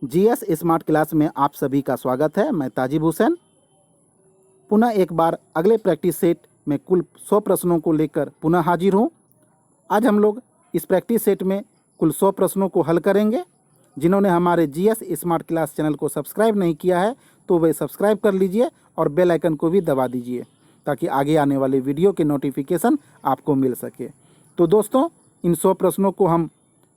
GS smart class में आप सभी का स्वागत है। मैं ताजिब हुसैन पुनः एक बार अगले प्रैक्टिस सेट में कुल 100 प्रश्नों को लेकर पुनः हाजिर हूँ। आज हम लोग इस प्रैक्टिस सेट में कुल 100 प्रश्नों को हल करेंगे। जिन्होंने हमारे जीएस स्मार्ट क्लास चैनल को सब्सक्राइब नहीं किया है तो वे सब्सक्राइब कर लीजिए और बेल आइकन को भी दबा दीजिए ताकि आगे आने वाले वीडियो के नोटिफिकेशन आपको मिल सके। तो दोस्तों, इन 100 प्रश्नों को हम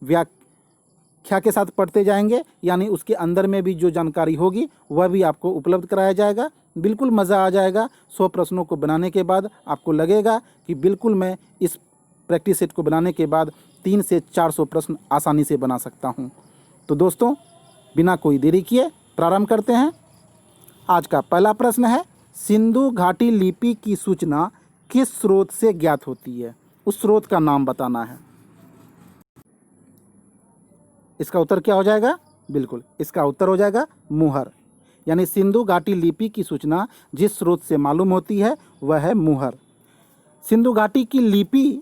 व्याख्या के साथ पढ़ते जाएंगे, यानी उसके अंदर में भी जो जानकारी होगी वह भी आपको उपलब्ध कराया जाएगा। बिल्कुल मज़ा आ जाएगा। 100 प्रश्नों को बनाने के बाद आपको लगेगा कि बिल्कुल मैं इस प्रैक्टिस सेट को बनाने के बाद 300 से 400 प्रश्न आसानी से बना सकता हूं। तो दोस्तों, बिना कोई देरी किए प्रारंभ करते हैं। आज का पहला प्रश्न है, सिंधु घाटी लिपि की सूचना किस स्रोत से ज्ञात होती है? उस स्रोत का नाम बताना है। इसका उत्तर क्या हो जाएगा? बिल्कुल, इसका उत्तर हो जाएगा मुहर। यानी सिंधु घाटी लिपि की सूचना जिस स्रोत से मालूम होती है वह है मुहर। सिंधु घाटी की लिपि,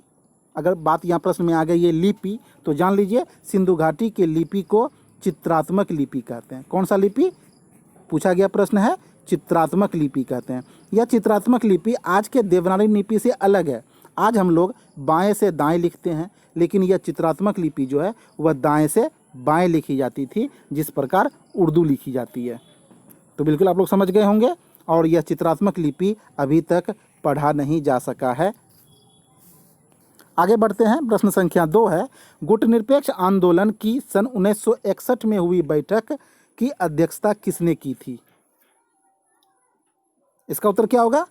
अगर बात यहाँ प्रश्न में आ गई है लिपि, तो जान लीजिए सिंधु घाटी के लिपि को चित्रात्मक लिपि कहते हैं। कौन सा लिपि पूछा गया प्रश्न है? चित्रात्मक लिपि कहते हैं। यह चित्रात्मक लिपि आज के देवनागरी लिपि से अलग है। आज हम लोग बाएं से दाएं लिखते हैं, लेकिन यह चित्रात्मक लिपि जो है वह दाएं से बाएं लिखी जाती थी, जिस प्रकार उर्दू लिखी जाती है। तो बिल्कुल आप लोग समझ गए होंगे। और यह चित्रात्मक लिपि अभी तक पढ़ा नहीं जा सका है। आगे बढ़ते हैं। प्रश्न संख्या 2 है, गुटनिरपेक्ष आंदोलन की सन 1961 में हुई बैठक की अध्यक्षता किसने की थी? इसका उत्तर क्या होगा?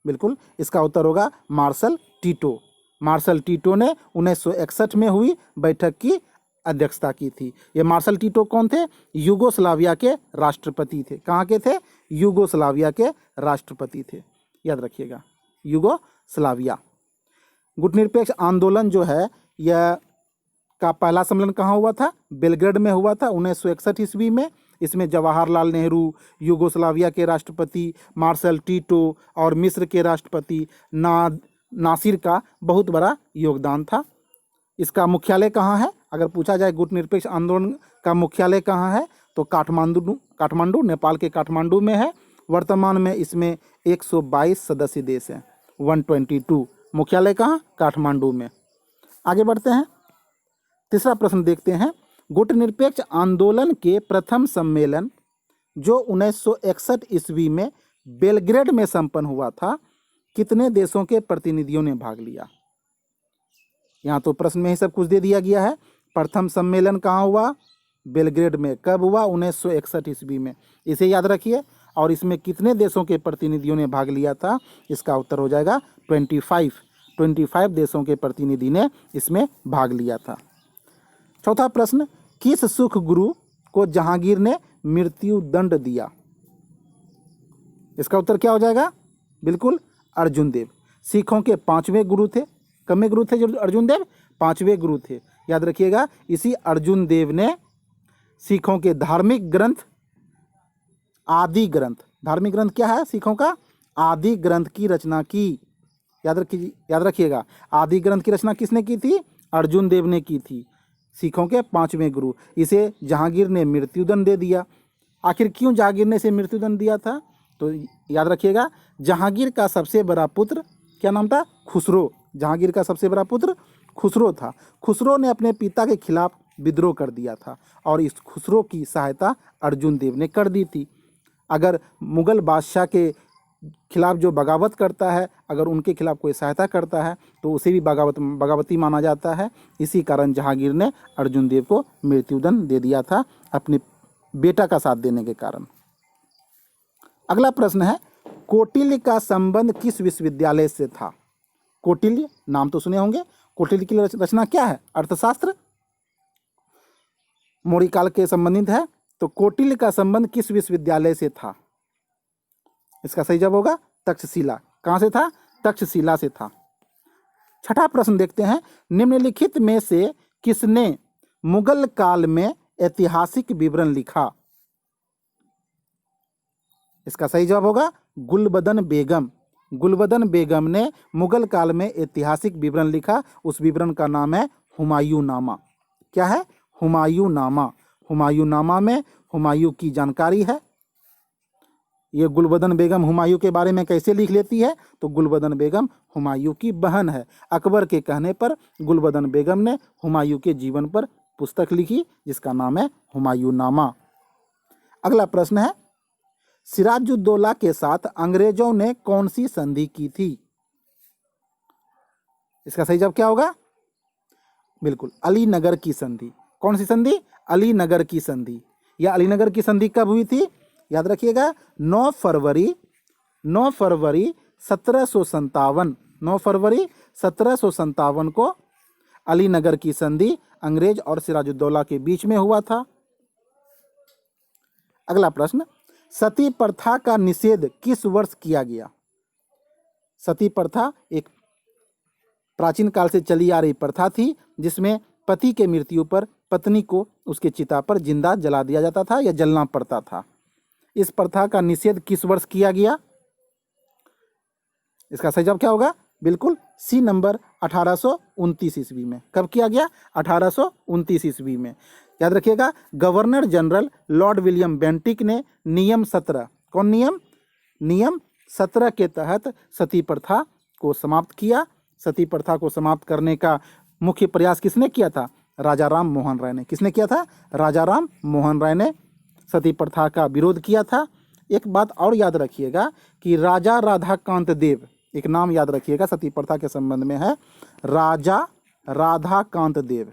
बिल्कुल, इसका उत्तर होगा मार्शल टीटो। मार्शल टीटो ने 1961 में हुई बैठक की अध्यक्षता की थी। ये मार्शल टीटो कौन थे? यूगोस्लाविया के राष्ट्रपति थे। कहाँ के थे? यूगोस्लाविया के राष्ट्रपति थे। याद रखिएगा, यूगोस्लाविया। गुटनिरपेक्ष आंदोलन जो है यह का पहला सम्मेलन कहाँ हुआ था? बेलग्रेड में हुआ था 1961 ईस्वी में। इसमें जवाहरलाल नेहरू, यूगोस्लाविया के राष्ट्रपति मार्शल टीटो और मिस्र के राष्ट्रपति नासिर का बहुत बड़ा योगदान था। इसका मुख्यालय कहाँ है? अगर पूछा जाए गुटनिरपेक्ष आंदोलन का मुख्यालय कहाँ है, तो काठमांडू, नेपाल के काठमांडू में है। वर्तमान में इसमें 122 सदस्य देश हैं, 122। मुख्यालय कहाँ? काठमांडू में। आगे बढ़ते हैं। तीसरा प्रश्न देखते हैं, गुटनिरपेक्ष आंदोलन के प्रथम सम्मेलन जो 1961 ईस्वी में बेलग्रेड में संपन्न हुआ था, कितने देशों के प्रतिनिधियों ने भाग लिया? यहाँ तो प्रश्न में ही सब कुछ दे दिया गया है। प्रथम सम्मेलन कहाँ हुआ? बेलग्रेड में। कब हुआ? 1961 ईस्वी में। इसे याद रखिए। और इसमें कितने देशों के प्रतिनिधियों ने भाग लिया था? इसका उत्तर हो जाएगा 25 देशों के प्रतिनिधि ने इसमें भाग लिया था। चौथा प्रश्न, किस सिख गुरु को जहांगीर ने मृत्यु दंड दिया? इसका उत्तर क्या हो जाएगा? बिल्कुल, अर्जुन देव। सिखों के 5वें गुरु थे। कमे गुरु थे जो अर्जुन देव? 5वें गुरु थे। याद रखिएगा, इसी अर्जुन देव ने सिखों के धार्मिक ग्रंथ आदि ग्रंथ, धार्मिक ग्रंथ क्या है सिखों का? आदि ग्रंथ की रचना की। याद रखिएगा, आदि ग्रंथ की रचना किसने की थी? अर्जुन देव ने की थी। सिखों के 5वें गुरु। इसे जहांगीर ने मृत्युदंड दे दिया। आखिर क्यों जहांगीर ने इसे मृत्युदंड दिया था? तो याद रखिएगा, जहांगीर का सबसे बड़ा पुत्र क्या नाम था? खुसरो। जहांगीर का सबसे बड़ा पुत्र खुसरो था। खुसरो ने अपने पिता के खिलाफ विद्रोह कर दिया था और इस खुसरो की सहायता अर्जुन देव ने कर दी थी। अगर मुगल बादशाह के खिलाफ जो बगावत करता है, अगर उनके खिलाफ कोई सहायता करता है तो उसे भी बगावती माना जाता है। इसी कारण जहांगीर ने अर्जुन देव को मृत्युदंड दे दिया था, अपने बेटा का साथ देने के कारण। अगला प्रश्न है, कौटिल्य का संबंध किस विश्वविद्यालय से था? कौटिल्य नाम तो सुने होंगे। कौटिल्य की रचना क्या है? अर्थशास्त्र। मौर्य काल के संबंधित है। तो कौटिल्य का संबंध किस विश्वविद्यालय से था? इसका सही जवाब होगा तक्षशिला। कहाँ से था? तक्षशिला से था। छठा प्रश्न देखते हैं, निम्नलिखित में से किसने मुगल काल में ऐतिहासिक विवरण लिखा? इसका सही जवाब होगा गुलबदन बेगम। गुलबदन बेगम ने मुगल काल में ऐतिहासिक विवरण लिखा। उस विवरण का नाम है हुमायूं नामा। क्या है? हुमायूं नामा। हुमायूं नामा में हुमायूं की जानकारी है। ये गुलबदन बेगम हुमायूं के बारे में कैसे लिख लेती है? तो गुलबदन बेगम हुमायूं की बहन है। अकबर के कहने पर गुलबदन बेगम ने हुमायूं के जीवन पर पुस्तक लिखी जिसका नाम है हुमायूंनामा। अगला प्रश्न है, सिराजुद्दौला के साथ अंग्रेजों ने कौन सी संधि की थी? इसका सही जवाब क्या होगा? बिल्कुल, अलीनगर की संधि। कौन सी संधि? अलीनगर की संधि। यह अलीनगर की संधि कब हुई थी? याद रखिएगा, 9 फरवरी 1757, 9 फरवरी 1757 को अलीनगर की संधि अंग्रेज और सिराजुद्दौला के बीच में हुआ था। अगला प्रश्न, सती प्रथा का निषेध किस वर्ष किया गया? सती प्रथा एक प्राचीन काल से चली आ रही प्रथा थी जिसमें पति के मृत्यु पर पत्नी को उसके चिता पर जिंदा जला दिया जाता था या जलना पड़ता था। इस प्रथा का निषेध किस वर्ष किया गया? इसका सही जवाब क्या होगा? बिल्कुल, सी नंबर 1829 ईस्वी में। कब किया गया? 1829 ईस्वी में। याद रखिएगा, governor general Lord William Bentinck ने नियम 17, कौन नियम? नियम 17 के तहत सती प्रथा को समाप्त किया। सती प्रथा को समाप्त करने का मुख्य प्रयास किसने किया था? राजा राम मोहन राय ने। किसने किया था? राजा राम मोहन राय ने सती प्रथा का विरोध किया था। एक बात और याद रखिएगा कि राजा राधाकांत देव, एक नाम याद रखिएगा सती प्रथा के संबंध में है, राजा राधाकांत देव।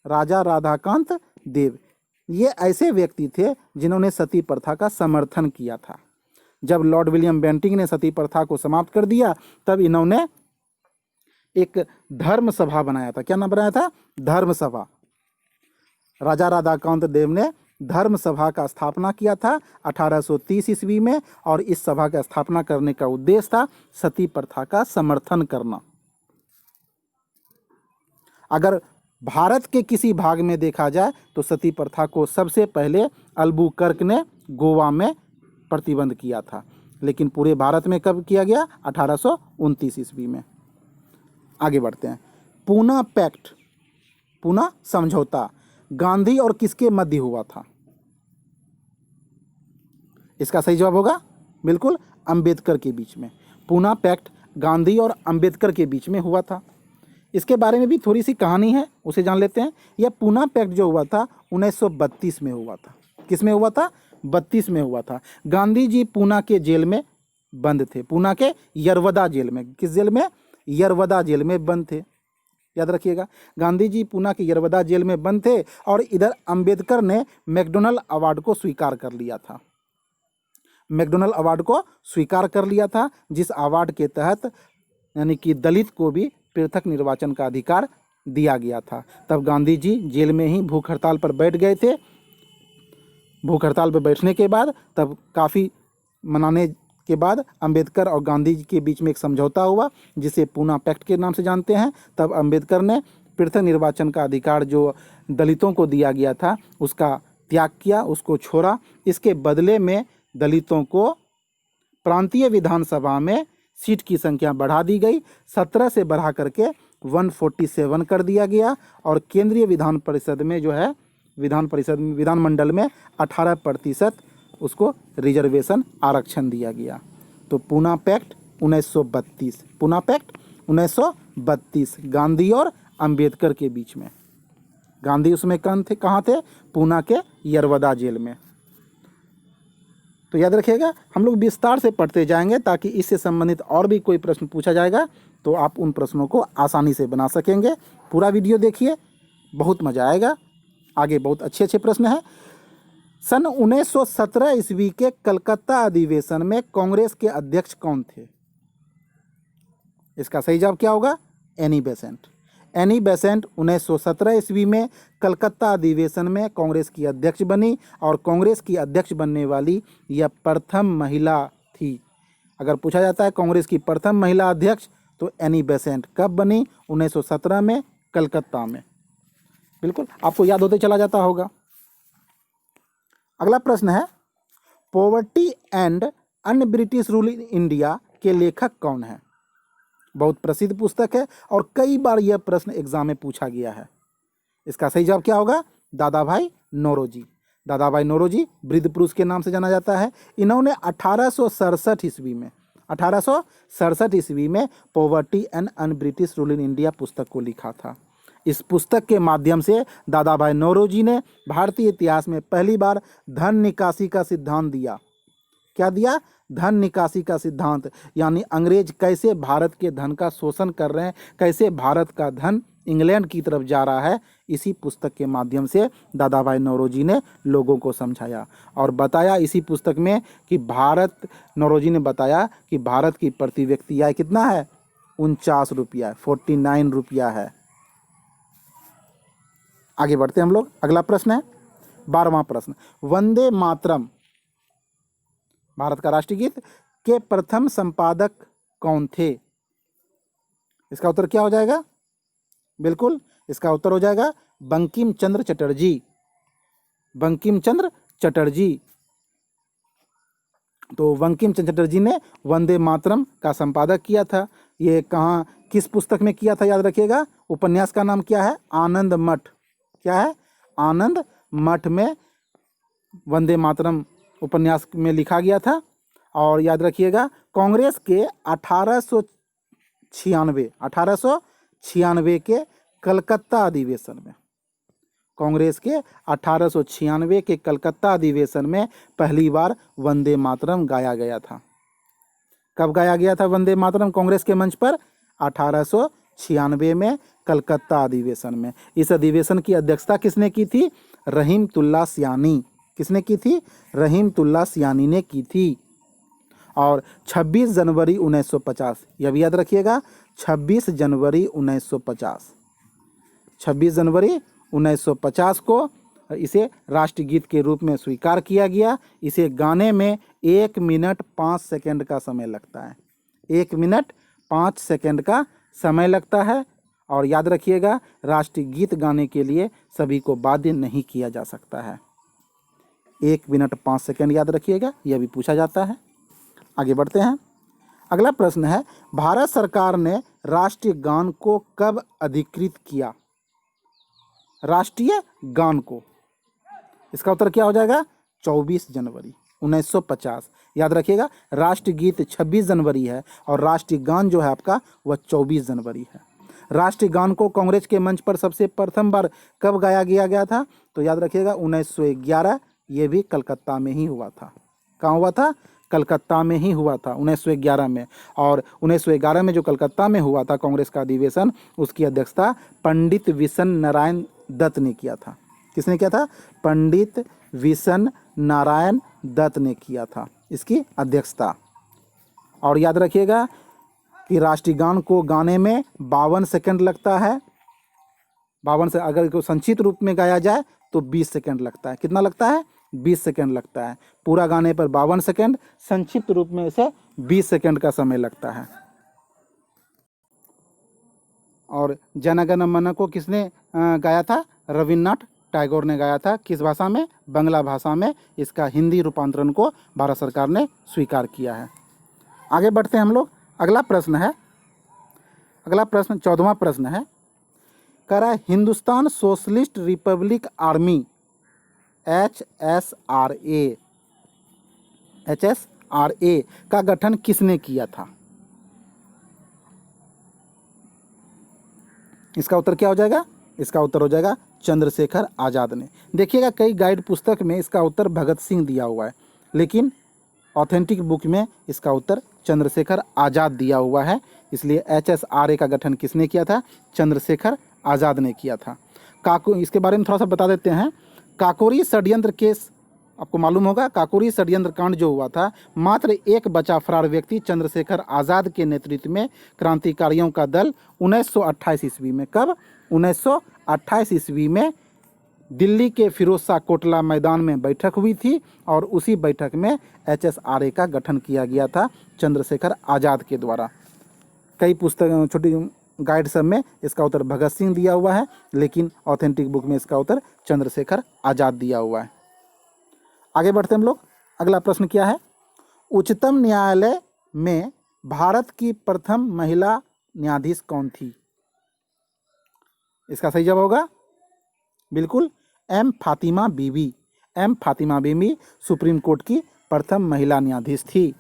राजा राधाकांत देव ये ऐसे व्यक्ति थे जिन्होंने सती प्रथा का समर्थन किया था। जब लॉर्ड विलियम बेंटिक ने सती प्रथा को समाप्त कर दिया तब इन्होंने एक धर्म सभा बनाया था। क्या नाम बनाया था? धर्म सभा। राजा राधाकांत देव ने धर्म सभा का स्थापना किया था 1830 ईस्वी में, और इस सभा का स्थापना करने का उद्देश्य था सती प्रथा का समर्थन करना। अगर भारत के किसी भाग में देखा जाए तो सती प्रथा को सबसे पहले अल्बुकर्क ने गोवा में प्रतिबंध किया था, लेकिन पूरे भारत में कब किया गया? 1829 ईस्वी में। आगे बढ़ते हैं। पूना पैक्ट, पूना समझौता गांधी और किसके मध्य हुआ था? इसका सही जवाब होगा बिल्कुल अंबेडकर के बीच में। पूना पैक्ट गांधी और अंबेडकर के बीच में हुआ था। इसके बारे में भी थोड़ी सी कहानी है, उसे जान लेते हैं। यह पूना पैक्ट जो हुआ था 1932 में हुआ था। किस में हुआ था? 32 में हुआ था। गांधी जी पूना के जेल में बंद थे, पूना के यरवदा जेल में। किस जेल में? यरवदा जेल में बंद थे। याद रखिएगा, गांधी जी पूना के यरवदा जेल में बंद थे और इधर अंबेडकर ने मैकडॉनल्ड अवार्ड को स्वीकार कर लिया था। मैकडॉनल्ड अवार्ड को स्वीकार कर लिया था, जिस अवार्ड के तहत यानी कि दलित को भी पृथक निर्वाचन का अधिकार दिया गया था। तब गांधी जी जेल में ही भूख हड़ताल पर बैठ गए थे। भूख हड़ताल पर बैठने के बाद तब काफ़ी मनाने के बाद अंबेडकर और गांधी जी के बीच में एक समझौता हुआ जिसे पूना पैक्ट के नाम से जानते हैं। तब अंबेडकर ने पृथक निर्वाचन का अधिकार जो दलितों को दिया गया था उसका त्याग किया, उसको छोड़ा। इसके बदले में दलितों को प्रांतीय विधानसभा में सीट की संख्या बढ़ा दी गई, 17 से बढ़ा करके 147 कर दिया गया, और केंद्रीय विधान परिषद में जो है विधानमंडल में 18% उसको रिजर्वेशन आरक्षण दिया गया। तो पूना पैक्ट 1932, पूना पैक्ट 1932 गांधी और अंबेडकर के बीच में। गांधी उसमें कहाँ थे? पूना के यरवदा जेल में। तो याद रखिएगा, हम लोग विस्तार से पढ़ते जाएंगे ताकि इससे संबंधित और भी कोई प्रश्न पूछा जाएगा तो आप उन प्रश्नों को आसानी से बना सकेंगे। पूरा वीडियो देखिए, बहुत मज़ा आएगा। आगे बहुत अच्छे अच्छे प्रश्न हैं। सन 1917 ईस्वी के कलकत्ता अधिवेशन में कांग्रेस के अध्यक्ष कौन थे? इसका सही जवाब क्या होगा? Annie Besant. एनी बेसेंट 1917 ईस्वी में कलकत्ता अधिवेशन में कांग्रेस की अध्यक्ष बनी, और कांग्रेस की अध्यक्ष बनने वाली यह प्रथम महिला थी। अगर पूछा जाता है कांग्रेस की प्रथम महिला अध्यक्ष तो एनी बेसेंट कब बनी? 1917 में कलकत्ता में। बिल्कुल आपको याद होते चला जाता होगा। अगला प्रश्न है, poverty and un British rule in India के लेखक कौन है? बहुत प्रसिद्ध पुस्तक है और कई बार यह प्रश्न एग्जाम में पूछा गया है। इसका सही जवाब क्या होगा? दादा भाई नौरोजी। दादाभाई नौरोजी वृद्ध पुरुष के नाम से जाना जाता है। इन्होंने 1867 ईस्वी में 1867 ईस्वी में poverty and un British rule in India पुस्तक को लिखा था। इस पुस्तक के माध्यम से दादाभाई नौरोजी ने भारतीय इतिहास में पहली बार धन निकासी का सिद्धांत दिया। क्या दिया? धन निकासी का सिद्धांत, यानी अंग्रेज कैसे भारत के धन का शोषण कर रहे हैं, कैसे भारत का धन इंग्लैंड की तरफ जा रहा है, इसी पुस्तक के माध्यम से दादाभाई नौरोजी ने लोगों को समझाया और बताया इसी पुस्तक में कि नौरोजी ने बताया कि भारत की प्रति व्यक्ति आय कितना है? 49 रुपया, 49 रुपया है। आगे बढ़ते हैं हम लोग। अगला प्रश्न है 12वां प्रश्न, वंदे मातरम भारत का राष्ट्रीय गीत के प्रथम संपादक कौन थे? इसका उत्तर क्या हो जाएगा? बिल्कुल, इसका उत्तर हो जाएगा बंकिम चंद्र चटर्जी। बंकिम चंद्र चटर्जी। तो बंकिम चंद्र चटर्जी ने वंदे मातरम का संपादक किया था। ये कहाँ, किस पुस्तक में किया था? याद रखिएगा। उपन्यास का नाम क्या है? आनंद मठ। क्या है? आनंद मठ में वंदे मातरम उपन्यास में लिखा गया था। और याद रखिएगा कांग्रेस के 1896 के कलकत्ता अधिवेशन में, कांग्रेस के 1896 के कलकत्ता अधिवेशन में पहली बार वंदे मातरम गाया गया था। कब गाया गया था वंदे मातरम कांग्रेस के मंच पर? 1896 में कलकत्ता अधिवेशन में। इस अधिवेशन की अध्यक्षता किसने की थी? रहीमतुल्लाह सियानी। किसने की थी? रहीमतुल्लाह सियानी ने की थी। और 26 जनवरी 1950, यह भी याद रखिएगा, 26 जनवरी 1950, 26 जनवरी 1950 को इसे राष्ट्रगीत के रूप में स्वीकार किया गया। इसे गाने में 1 मिनट 5 सेकंड का समय लगता है। 1 मिनट 5 सेकंड का समय लगता है। और याद रखिएगा राष्ट्रीय गीत गाने के लिए सभी को बाध्य नहीं किया जा सकता है। 1 मिनट 5 सेकंड याद रखिएगा, यह भी पूछा जाता है। आगे बढ़ते हैं। अगला प्रश्न है, भारत सरकार ने राष्ट्रीय गान को कब अधिकृत किया? राष्ट्रीय गान को, इसका उत्तर क्या हो जाएगा? 24 जनवरी 1950। याद रखिएगा राष्ट्रीय गीत 26 जनवरी है और राष्ट्रीय गान जो है आपका वह 24 जनवरी है। राष्ट्रीय गान को कांग्रेस के मंच पर सबसे प्रथम बार कब गाया गया था? तो याद रखिएगा 1911। ये भी कलकत्ता में ही हुआ था। कहाँ हुआ था? कलकत्ता में ही हुआ था 1911 में। और 1911 में जो कलकत्ता में हुआ था कांग्रेस का अधिवेशन, उसकी अध्यक्षता पंडित विशन नारायण दत्त ने किया था। किसने किया था? पंडित विशन नारायण दत्त ने किया था इसकी अध्यक्षता। और याद रखिएगा कि राष्ट्रीय गान को गाने में 52 सेकंड लगता है। 52 से, अगर इसको संक्षिप्त रूप में गाया जाए तो 20 सेकंड लगता है। कितना लगता है? 20 सेकंड लगता है। पूरा गाने पर 52 सेकंड, संक्षिप्त रूप में इसे 20 सेकंड का समय लगता है। और जन गण मन को किसने गाया था? रविन्द्रनाथ टैगोर ने गाया था। किस भाषा में? बांग्ला भाषा में। इसका हिंदी रूपांतरण को भारत सरकार ने स्वीकार किया है। आगे बढ़ते हैं हम लोग। अगला प्रश्न है, अगला प्रश्न 14वां प्रश्न है, कह रहा है Hindustan socialist Republic army HSRA का गठन किसने किया था? इसका उत्तर क्या हो जाएगा? इसका उत्तर हो जाएगा चंद्रशेखर आज़ाद ने। देखिएगा कई गाइड पुस्तक में इसका उत्तर भगत सिंह दिया हुआ है, लेकिन ऑथेंटिक बुक में इसका उत्तर चंद्रशेखर आज़ाद दिया हुआ है। इसलिए HSRA का गठन किसने किया था? चंद्रशेखर आज़ाद ने किया था। इसके बारे में थोड़ा सा बता देते हैं। काकोरी षड्यंत्र केस आपको मालूम होगा। काकोरी षड्यंत्र कांड जो हुआ था, मात्र एक बचा फरार व्यक्ति चंद्रशेखर आज़ाद के नेतृत्व में क्रांतिकारियों का दल 1928 ईस्वी में, कब? 1928 ईस्वी में दिल्ली के फिरोज शाह कोटला मैदान में बैठक हुई थी और उसी बैठक में HSRA का गठन किया गया था चंद्रशेखर आज़ाद के द्वारा। कई पुस्तक छोटी गाइड सब में इसका उत्तर भगत सिंह दिया हुआ है, लेकिन ऑथेंटिक बुक में इसका उत्तर चंद्रशेखर आज़ाद दिया हुआ है। आगे बढ़ते हम लोग। अगला प्रश्न क्या है? उच्चतम न्यायालय में भारत की प्रथम महिला न्यायाधीश कौन थी? इसका सही जवाब होगा बिल्कुल M फातिमा बीबी। एम फातिमा बीबी सुप्रीम कोर्ट की प्रथम महिला न्यायाधीश थी।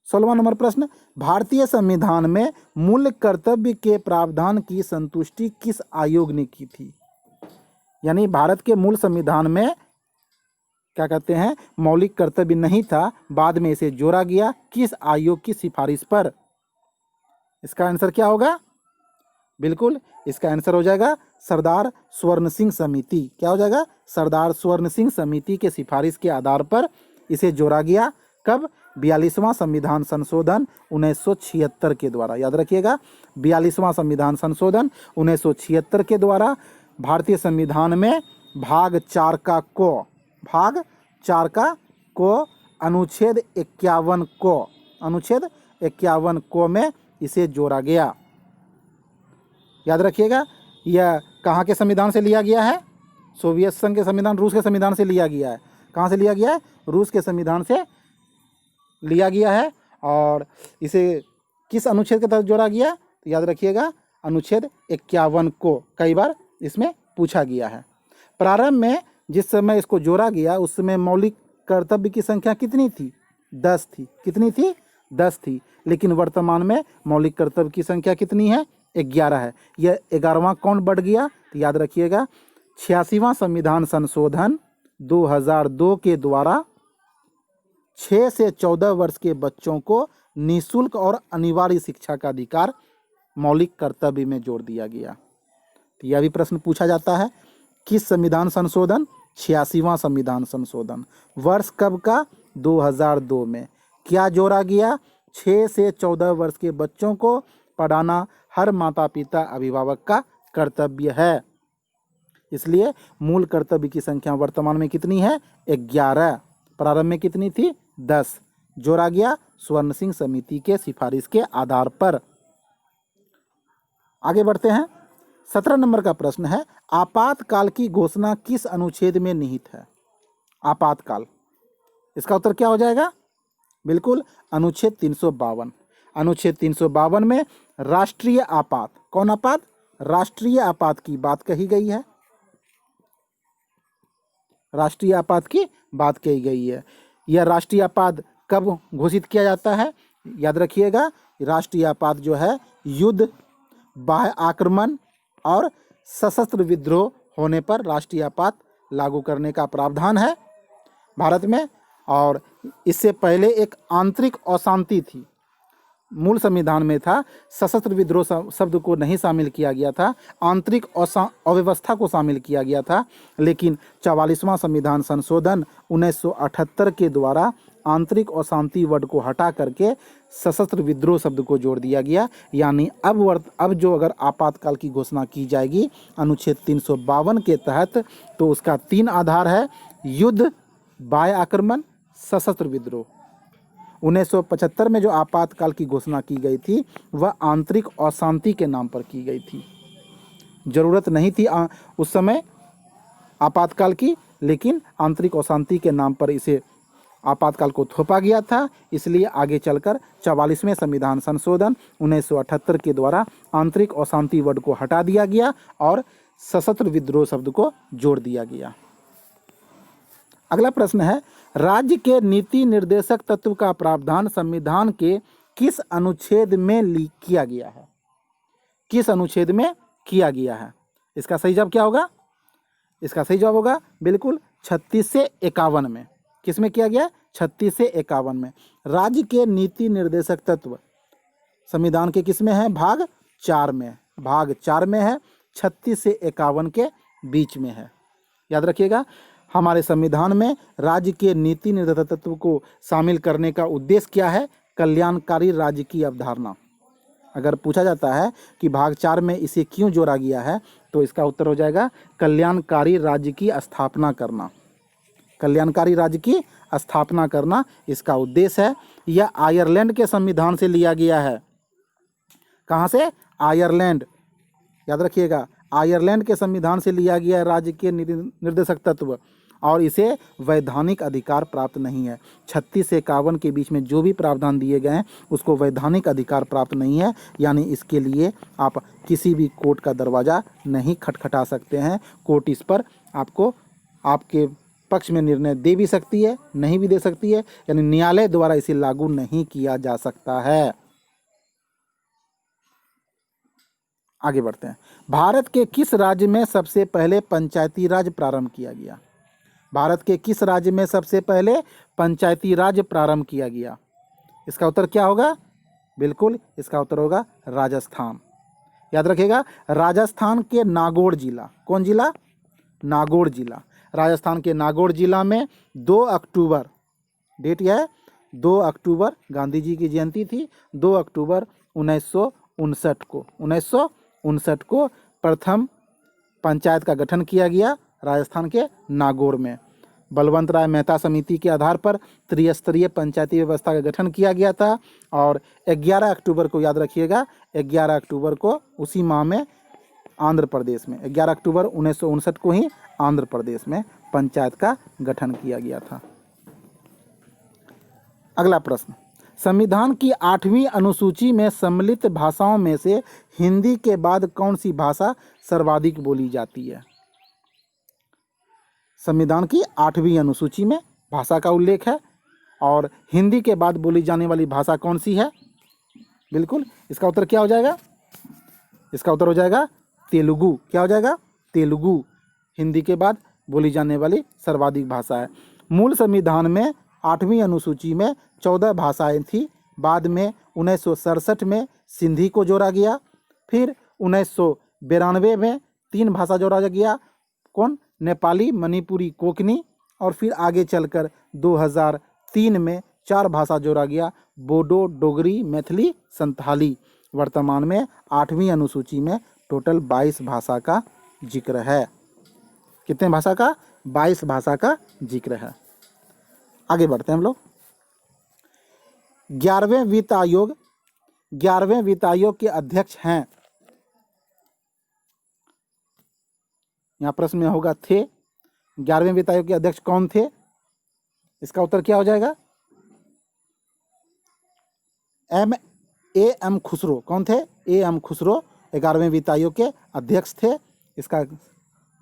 16वां नंबर प्रश्न, भारतीय संविधान में मूल कर्तव्य के प्रावधान की संतुष्टि किस आयोग ने की थी? यानी भारत के मूल संविधान में क्या कहते हैं, मौलिक कर्तव्य नहीं था, बाद में इसे जोड़ा गया, किस आयोग की सिफारिश पर? इसका आंसर क्या होगा? बिल्कुल इसका आंसर हो जाएगा सरदार स्वर्ण सिंह समिति। क्या हो जाएगा? सरदार स्वर्ण सिंह समिति के सिफारिश के आधार पर इसे जोड़ा गया। कब? 42वां संविधान संशोधन 1976 के द्वारा। याद रखिएगा, 42वां संविधान संशोधन 1976 के द्वारा भारतीय संविधान में भाग 4 का को अनुच्छेद 51 को में इसे जोड़ा गया। याद रखिएगा, यह कहाँ के संविधान से लिया गया है? सोवियत संघ के संविधान, रूस के संविधान से लिया गया है। कहाँ से लिया गया है? रूस के संविधान से लिया गया है। और इसे किस अनुच्छेद के तहत जोड़ा गया? तो याद रखिएगा, अनुच्छेद 51 को कई बार इसमें पूछा गया है। प्रारंभ में जिस समय इसको जोड़ा गया उस समय मौलिक कर्तव्य की संख्या कितनी थी? 10 थी। कितनी थी? 10 थी। लेकिन वर्तमान में मौलिक कर्तव्य की संख्या कितनी है? 11 है। यह 11वां कौन बढ़ गया? तो याद रखिएगा, 86वां संविधान संशोधन 2002 के द्वारा 6 से 14 वर्ष के बच्चों को निःशुल्क और अनिवार्य शिक्षा का अधिकार मौलिक कर्तव्य में जोड़ दिया गया। तो यह भी प्रश्न पूछा जाता है, किस संविधान संशोधन? 86वां संविधान संशोधन। वर्ष कब का? 2002 में। क्या जोड़ा गया? 6 से 14 वर्ष के बच्चों को पढ़ाना हर माता पिता अभिभावक का कर्तव्य है। इसलिए मूल कर्तव्य की संख्या वर्तमान में कितनी है? 11। प्रारंभ में कितनी थी? 10। जोड़ा गया स्वर्ण सिंह समिति के सिफारिश के आधार पर। आगे बढ़ते हैं। 17 नंबर का प्रश्न है, आपातकाल की घोषणा किस अनुच्छेद में निहित है? आपातकाल, इसका उत्तर क्या हो जाएगा? बिल्कुल अनुच्छेद 352। अनुच्छेद 352 में राष्ट्रीय आपात, कौन आपात? राष्ट्रीय आपात की बात कही गई है। राष्ट्रीय आपात की बात कही गई है। यह राष्ट्रीय आपात कब घोषित किया जाता है? याद रखिएगा, राष्ट्रीय आपात जो है युद्ध, बाह्य आक्रमण और सशस्त्र विद्रोह होने पर राष्ट्रीय आपात लागू करने का प्रावधान है भारत में। और इससे पहले एक आंतरिक अशांति थी, मूल संविधान में था, सशस्त्र विद्रोह शब्द को नहीं शामिल किया गया था, आंतरिक अव्यवस्था को शामिल किया गया था। लेकिन 44वां संविधान संशोधन 1978 के द्वारा आंतरिक अशांति वर्ड को हटा करके सशस्त्र विद्रोह शब्द को जोड़ दिया गया। यानी अब जो अगर आपातकाल की घोषणा की जाएगी अनुच्छेद 352 के तहत, तो उसका 3 आधार है, युद्ध, बाह्य आक्रमण, सशस्त्र विद्रोह। 1975 में जो आपातकाल की घोषणा की गई थी वह आंतरिक अशांति के नाम पर की गई थी। जरूरत नहीं थी उस समय आपातकाल की, लेकिन आंतरिक अशांति के नाम पर इसे आपातकाल को थोपा गया था। इसलिए आगे चलकर 44वें संविधान संशोधन 1978 के द्वारा आंतरिक अशांति वर्ड को हटा दिया गया और सशस्त्र विद्रोह शब्द को जोड़ दिया गया। अगला प्रश्न है, राज्य के नीति निर्देशक तत्व का प्रावधान संविधान के किस अनुच्छेद में किया गया है? किस अनुच्छेद में किया गया है? इसका सही जवाब क्या होगा? इसका सही जवाब होगा बिल्कुल 36 से 51 में। किस में किया गया? 36 से 51 में। राज्य के नीति निर्देशक तत्व संविधान के किस में है? भाग 4 में। भाग 4 में है, 36 से 51 के बीच में है। याद रखिएगा, हमारे संविधान में राज्य के नीति निर्देशक तत्व को शामिल करने का उद्देश्य क्या है? कल्याणकारी राज्य की अवधारणा। अगर पूछा जाता है कि भाग 4 में इसे क्यों जोड़ा गया है, तो इसका उत्तर हो जाएगा कल्याणकारी राज्य की स्थापना करना। कल्याणकारी राज्य की स्थापना करना इसका उद्देश्य है। यह आयरलैंड के संविधान से लिया गया है। कहाँ से? आयरलैंड। याद रखिएगा, आयरलैंड के संविधान से लिया गया है राज्य के निर्देशक तत्व, और इसे वैधानिक अधिकार प्राप्त नहीं है। 36 से 51 के बीच में जो भी प्रावधान दिए गए हैं उसको वैधानिक अधिकार प्राप्त नहीं है। यानी इसके लिए आप किसी भी कोर्ट का दरवाज़ा नहीं खटखटा सकते हैं। कोर्ट इस पर आपको आपके पक्ष में निर्णय दे भी सकती है, नहीं भी दे सकती है, यानी न्यायालय द्वारा इसे लागू नहीं किया जा सकता है। आगे बढ़ते हैं। भारत के किस राज्य में सबसे पहले पंचायती राज प्रारंभ किया गया? भारत के किस राज्य में सबसे पहले पंचायती राज प्रारंभ किया गया? इसका उत्तर क्या होगा? बिल्कुल इसका उत्तर होगा राजस्थान। याद रखिएगा, राजस्थान के नागौर जिला, कौन जिला? नागौर जिला। राजस्थान के नागौर जिला में 2 अक्टूबर, डेट यह है 2 अक्टूबर, गांधी जी की जयंती थी, 2 अक्टूबर 1959 को प्रथम पंचायत का गठन किया गया राजस्थान के नागौर में। बलवंत राय मेहता समिति के आधार पर त्रिस्तरीय पंचायती व्यवस्था का गठन किया गया था और 11 अक्टूबर को, याद रखिएगा, 11 अक्टूबर को उसी माह में आंध्र प्रदेश में 11 अक्टूबर 1959 को ही आंध्र प्रदेश में पंचायत का गठन किया गया था। अगला प्रश्न, संविधान की 8वीं अनुसूची में सम्मिलित भाषाओं में से हिंदी के बाद कौन सी भाषा सर्वाधिक बोली जाती है? संविधान की 8वीं अनुसूची में भाषा का उल्लेख है और हिंदी के बाद बोली जाने वाली भाषा कौन सी है? बिल्कुल इसका उत्तर क्या हो जाएगा? इसका उत्तर हो जाएगा तेलुगु। क्या हो जाएगा? तेलुगु हिंदी के बाद बोली जाने वाली सर्वाधिक भाषा है। मूल संविधान में 8वीं अनुसूची में 14 भाषाएं थी। बाद में 1967 में सिंधी को जोड़ा गया, फिर 1992 में 3 भाषा जोड़ा गया, कौन? नेपाली, मणिपुरी, कोंकणी, और फिर आगे चलकर 2003 में 4 भाषा जोड़ा गया, बोडो, डोगरी, मैथिली, संथाली। वर्तमान में 8वीं अनुसूची में टोटल 22 भाषा का जिक्र है। कितने भाषा का? 22 भाषा का जिक्र है। आगे बढ़ते हैं हम लोग। 11वें वित्त आयोग के अध्यक्ष हैं, यहाँ प्रश्न में होगा थे। 11वें वित्त आयोग के अध्यक्ष कौन थे? इसका उत्तर क्या हो जाएगा? एम खुसरो। कौन थे? एम खुसरो 11वें वित्त आयोग के अध्यक्ष थे। इसका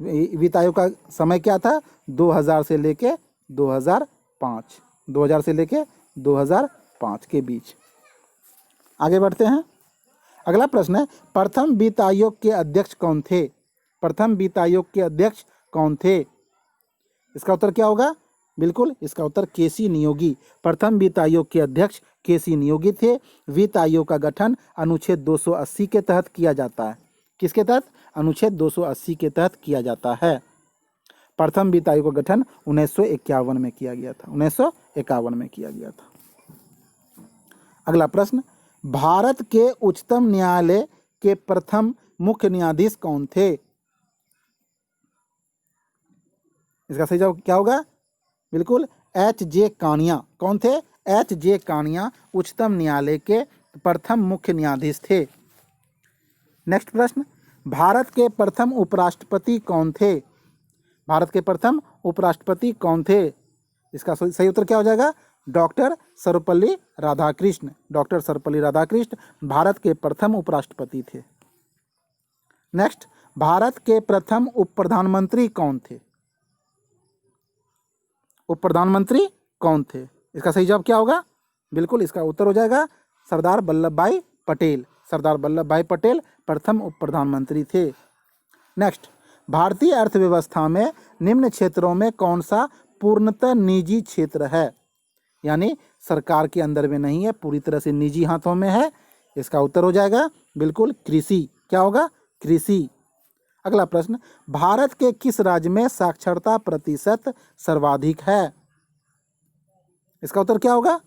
वित्त आयोग का समय क्या था? 2000 से लेके 2005 के बीच। आगे बढ़ते हैं। अगला प्रश्न है, प्रथम वित्त आयोग के अध्यक्ष कौन थे? प्रथम वित्त आयोग के अध्यक्ष कौन थे? इसका उत्तर क्या होगा? बिल्कुल इसका उत्तर केसी नियोगी। प्रथम वित्त आयोग के अध्यक्ष केसी नियोगी थे। वित्त आयोग का गठन अनुच्छेद 280 के तहत किया जाता है। किसके तहत? अनुच्छेद 280 के तहत किया जाता है। प्रथम वित्त आयोग का गठन 1951 में किया गया था। 1951 में किया गया था। अगला प्रश्न, भारत के उच्चतम न्यायालय के प्रथम मुख्य न्यायाधीश कौन थे? इसका सही जवाब क्या होगा? बिल्कुल एच.जे. कानिया। कौन थे? एच.जे. कानिया उच्चतम न्यायालय के प्रथम मुख्य न्यायाधीश थे। नेक्स्ट प्रश्न, भारत के प्रथम उपराष्ट्रपति कौन थे? भारत के प्रथम उपराष्ट्रपति कौन थे? इसका सही उत्तर क्या हो जाएगा? डॉक्टर सर्वपल्ली राधाकृष्ण। डॉक्टर सर्वपल्ली राधाकृष्ण भारत के प्रथम उपराष्ट्रपति थे। नेक्स्ट, भारत के प्रथम उप प्रधानमंत्री कौन थे? उप प्रधानमंत्री कौन थे? इसका सही जवाब क्या होगा? बिल्कुल इसका उत्तर हो जाएगा सरदार वल्लभ भाई पटेल। सरदार वल्लभ भाई पटेल प्रथम उप प्रधानमंत्री थे। नेक्स्ट, भारतीय अर्थव्यवस्था में निम्न क्षेत्रों में कौन सा पूर्णतः निजी क्षेत्र है? यानी सरकार के अंदर में नहीं है, पूरी तरह से निजी हाथों में है। इसका उत्तर हो जाएगा बिल्कुल कृषि। क्या होगा? कृषि। अगला प्रश्न, भारत के किस राज्य में साक्षरता प्रतिशत सर्वाधिक है? इसका उत्तर क्या होगा?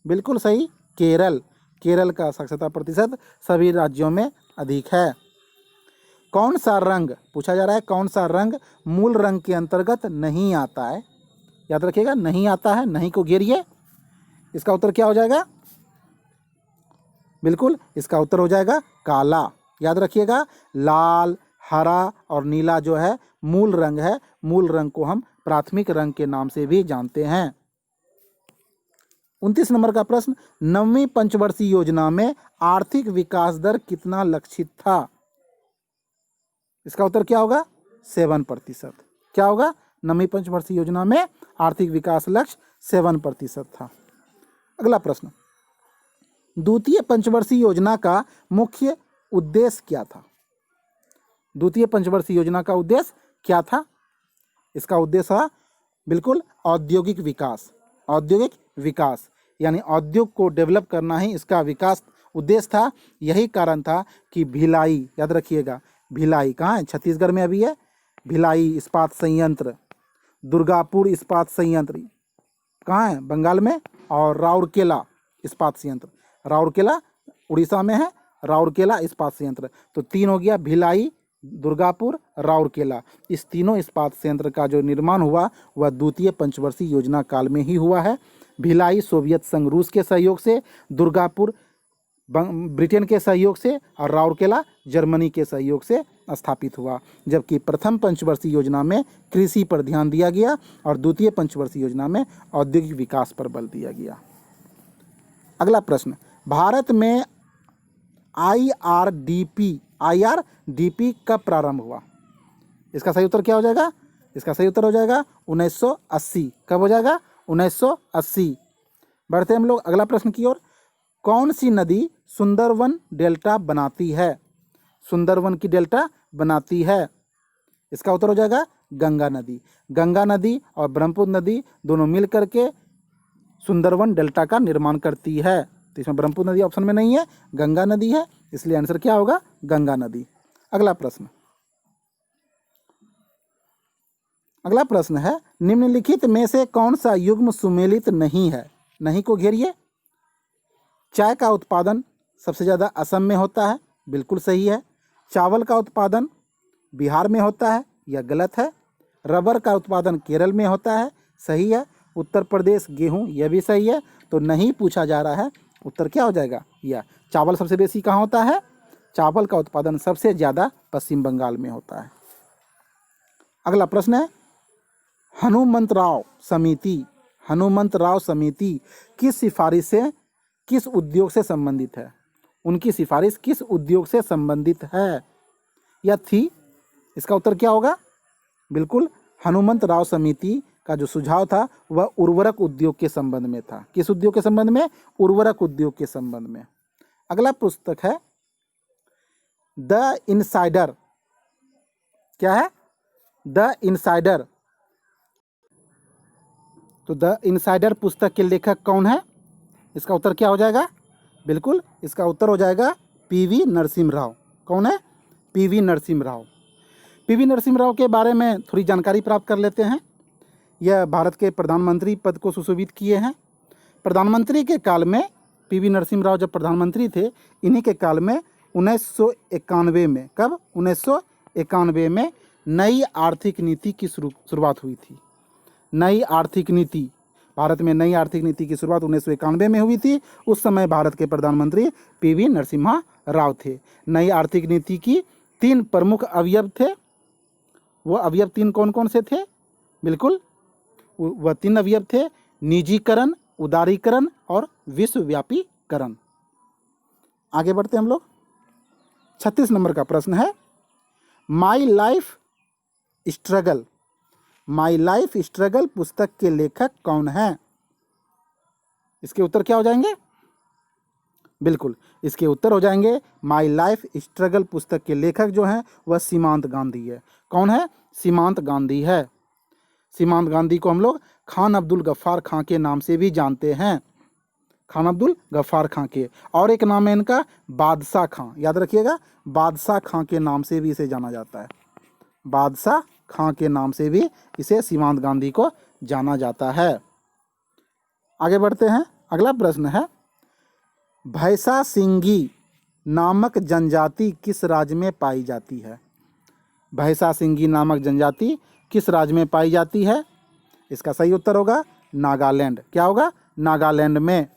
बिल्कुल सही, केरल। केरल का साक्षरता प्रतिशत सभी राज्यों में अधिक है। कौन सा रंग, पूछा जा रहा है, कौन सा रंग मूल रंग के अंतर्गत नहीं आता है? याद रखिएगा, नहीं आता है, नहीं को घेरिए। इसका उत्तर क्या हो जाएगा? बिल्कुल इसका उत्तर हो जाएगा काला। याद रखिएगा, लाल, हरा और नीला जो है मूल रंग है। मूल रंग को हम प्राथमिक रंग के नाम से भी जानते हैं। 29 नंबर का प्रश्न, 9वीं पंचवर्षीय योजना में आर्थिक विकास दर कितना लक्षित था? इसका उत्तर क्या होगा? 7%। क्या होगा? नवीं पंचवर्षीय योजना में आर्थिक विकास लक्ष्य 7% था। अगला प्रश्न, द्वितीय पंचवर्षीय योजना का मुख्य उद्देश्य क्या था? द्वितीय पंचवर्षीय योजना का उद्देश्य क्या था? इसका उद्देश्य था बिल्कुल औद्योगिक विकास। औद्योगिक विकास यानी औद्योग को डेवलप करना ही इसका विकास उद्देश्य था। यही कारण था कि भिलाई, याद रखिएगा, भिलाई कहाँ है? छत्तीसगढ़ में अभी है। भिलाई इस्पात संयंत्र, दुर्गापुर इस्पात संयंत्र कहाँ है? बंगाल में। और राउरकेला इस्पात संयंत्र, राउरकेला उड़ीसा में है, राउरकेला इस्पात संयंत्र। तो तीन हो गया, भिलाई, दुर्गापुर, राउरकेला। इस तीनों इस्पात संयंत्र का जो निर्माण हुआ वह द्वितीय पंचवर्षीय योजना काल में ही हुआ है। भिलाई सोवियत संघ रूस के सहयोग से, दुर्गापुर ब्रिटेन के सहयोग से और राउरकेला जर्मनी के सहयोग से स्थापित हुआ। जबकि प्रथम पंचवर्षीय योजना में कृषि पर ध्यान दिया गया और द्वितीय पंचवर्षीय योजना में औद्योगिक विकास पर बल दिया गया। अगला प्रश्न, भारत में IRDP कब प्रारंभ हुआ? इसका सही उत्तर क्या हो जाएगा? इसका सही उत्तर हो जाएगा 1980। कब हो जाएगा? 1980। बढ़ते हम लोग अगला प्रश्न की ओर। कौन सी नदी सुंदरवन डेल्टा बनाती है? सुंदरवन की डेल्टा बनाती है। इसका उत्तर हो जाएगा गंगा नदी। गंगा नदी और ब्रह्मपुत्र नदी दोनों मिल करके सुंदरवन डेल्टा का निर्माण करती है। तो इसमें ब्रह्मपुत्र नदी ऑप्शन में नहीं है, गंगा नदी है, इसलिए आंसर क्या होगा? गंगा नदी। अगला प्रश्न, अगला प्रश्न है, निम्नलिखित में से कौन सा युग्म सुमेलित नहीं है? नहीं को घेरिए। चाय का उत्पादन सबसे ज़्यादा असम में होता है, बिल्कुल सही है। चावल का उत्पादन बिहार में होता है, यह गलत है। रबर का उत्पादन केरल में होता है, सही है। उत्तर प्रदेश गेहूं, यह भी सही है। तो नहीं पूछा जा रहा है, उत्तर क्या हो जाएगा? यह चावल सबसे बेसी कहाँ होता है? चावल का उत्पादन सबसे ज़्यादा पश्चिम बंगाल में होता है। अगला प्रश्न है, हनुमंतराव समिति किस सिफारिश से, किस उद्योग से संबंधित है? उनकी सिफारिश किस उद्योग से संबंधित है या थी? इसका उत्तर क्या होगा? बिल्कुल, हनुमंतराव समिति का जो सुझाव था वह उर्वरक उद्योग के संबंध में था। किस उद्योग के संबंध में? उर्वरक उद्योग के संबंध में। अगला पुस्तक है द इनसाइडर। क्या है? The insider. तो द इनसाइडर पुस्तक के लेखक कौन है? इसका उत्तर क्या हो जाएगा? बिल्कुल, इसका उत्तर हो जाएगा PV नरसिम्हा राव। कौन है? PV नरसिम्हा राव। PV नरसिम्हा राव के बारे में थोड़ी जानकारी प्राप्त कर लेते हैं। यह भारत के प्रधानमंत्री पद को सुशोभित किए हैं। प्रधानमंत्री के काल में PV नरसिम्हा राव जब प्रधानमंत्री थे, इन्हीं के काल में 1991 में, कब? 1991 में नई आर्थिक नीति की शुरुआत हुई थी। नई आर्थिक नीति, भारत में नई आर्थिक नीति की शुरुआत 1991 में हुई थी। उस समय भारत के प्रधानमंत्री PV नरसिम्हा राव थे। नई आर्थिक नीति की 3 प्रमुख अवयव थे। वो अवयव 3 कौन कौन से थे? बिल्कुल, वह 3 अवयव थे, निजीकरण, उदारीकरण और विश्वव्यापीकरण। आगे बढ़ते हम लोग। 36 नंबर का प्रश्न है, माई लाइफ स्ट्रगल पुस्तक के लेखक कौन है? इसके उत्तर क्या हो जाएंगे? बिल्कुल, इसके उत्तर हो जाएंगे माई लाइफ स्ट्रगल पुस्तक के लेखक जो हैं वह सीमांत गांधी है। कौन है? सीमांत गांधी है। सीमांत गांधी को हम लोग खान अब्दुल गफ्फार खां के नाम से भी जानते हैं। खान अब्दुल गफ्फार खां के, और एक नाम है इनका बादशाह खां। याद रखिएगा, बादशाह खां के नाम से भी इसे जाना जाता है। बादशाह खां के नाम से भी इसे सीमांत गांधी को जाना जाता है। आगे बढ़ते हैं। अगला प्रश्न है, भैंसा सिंगी नामक जनजाति किस राज्य में पाई जाती है? भैंसा सिंगी नामक जनजाति किस राज्य में पाई जाती है? इसका सही उत्तर होगा नागालैंड। क्या होगा? नागालैंड में।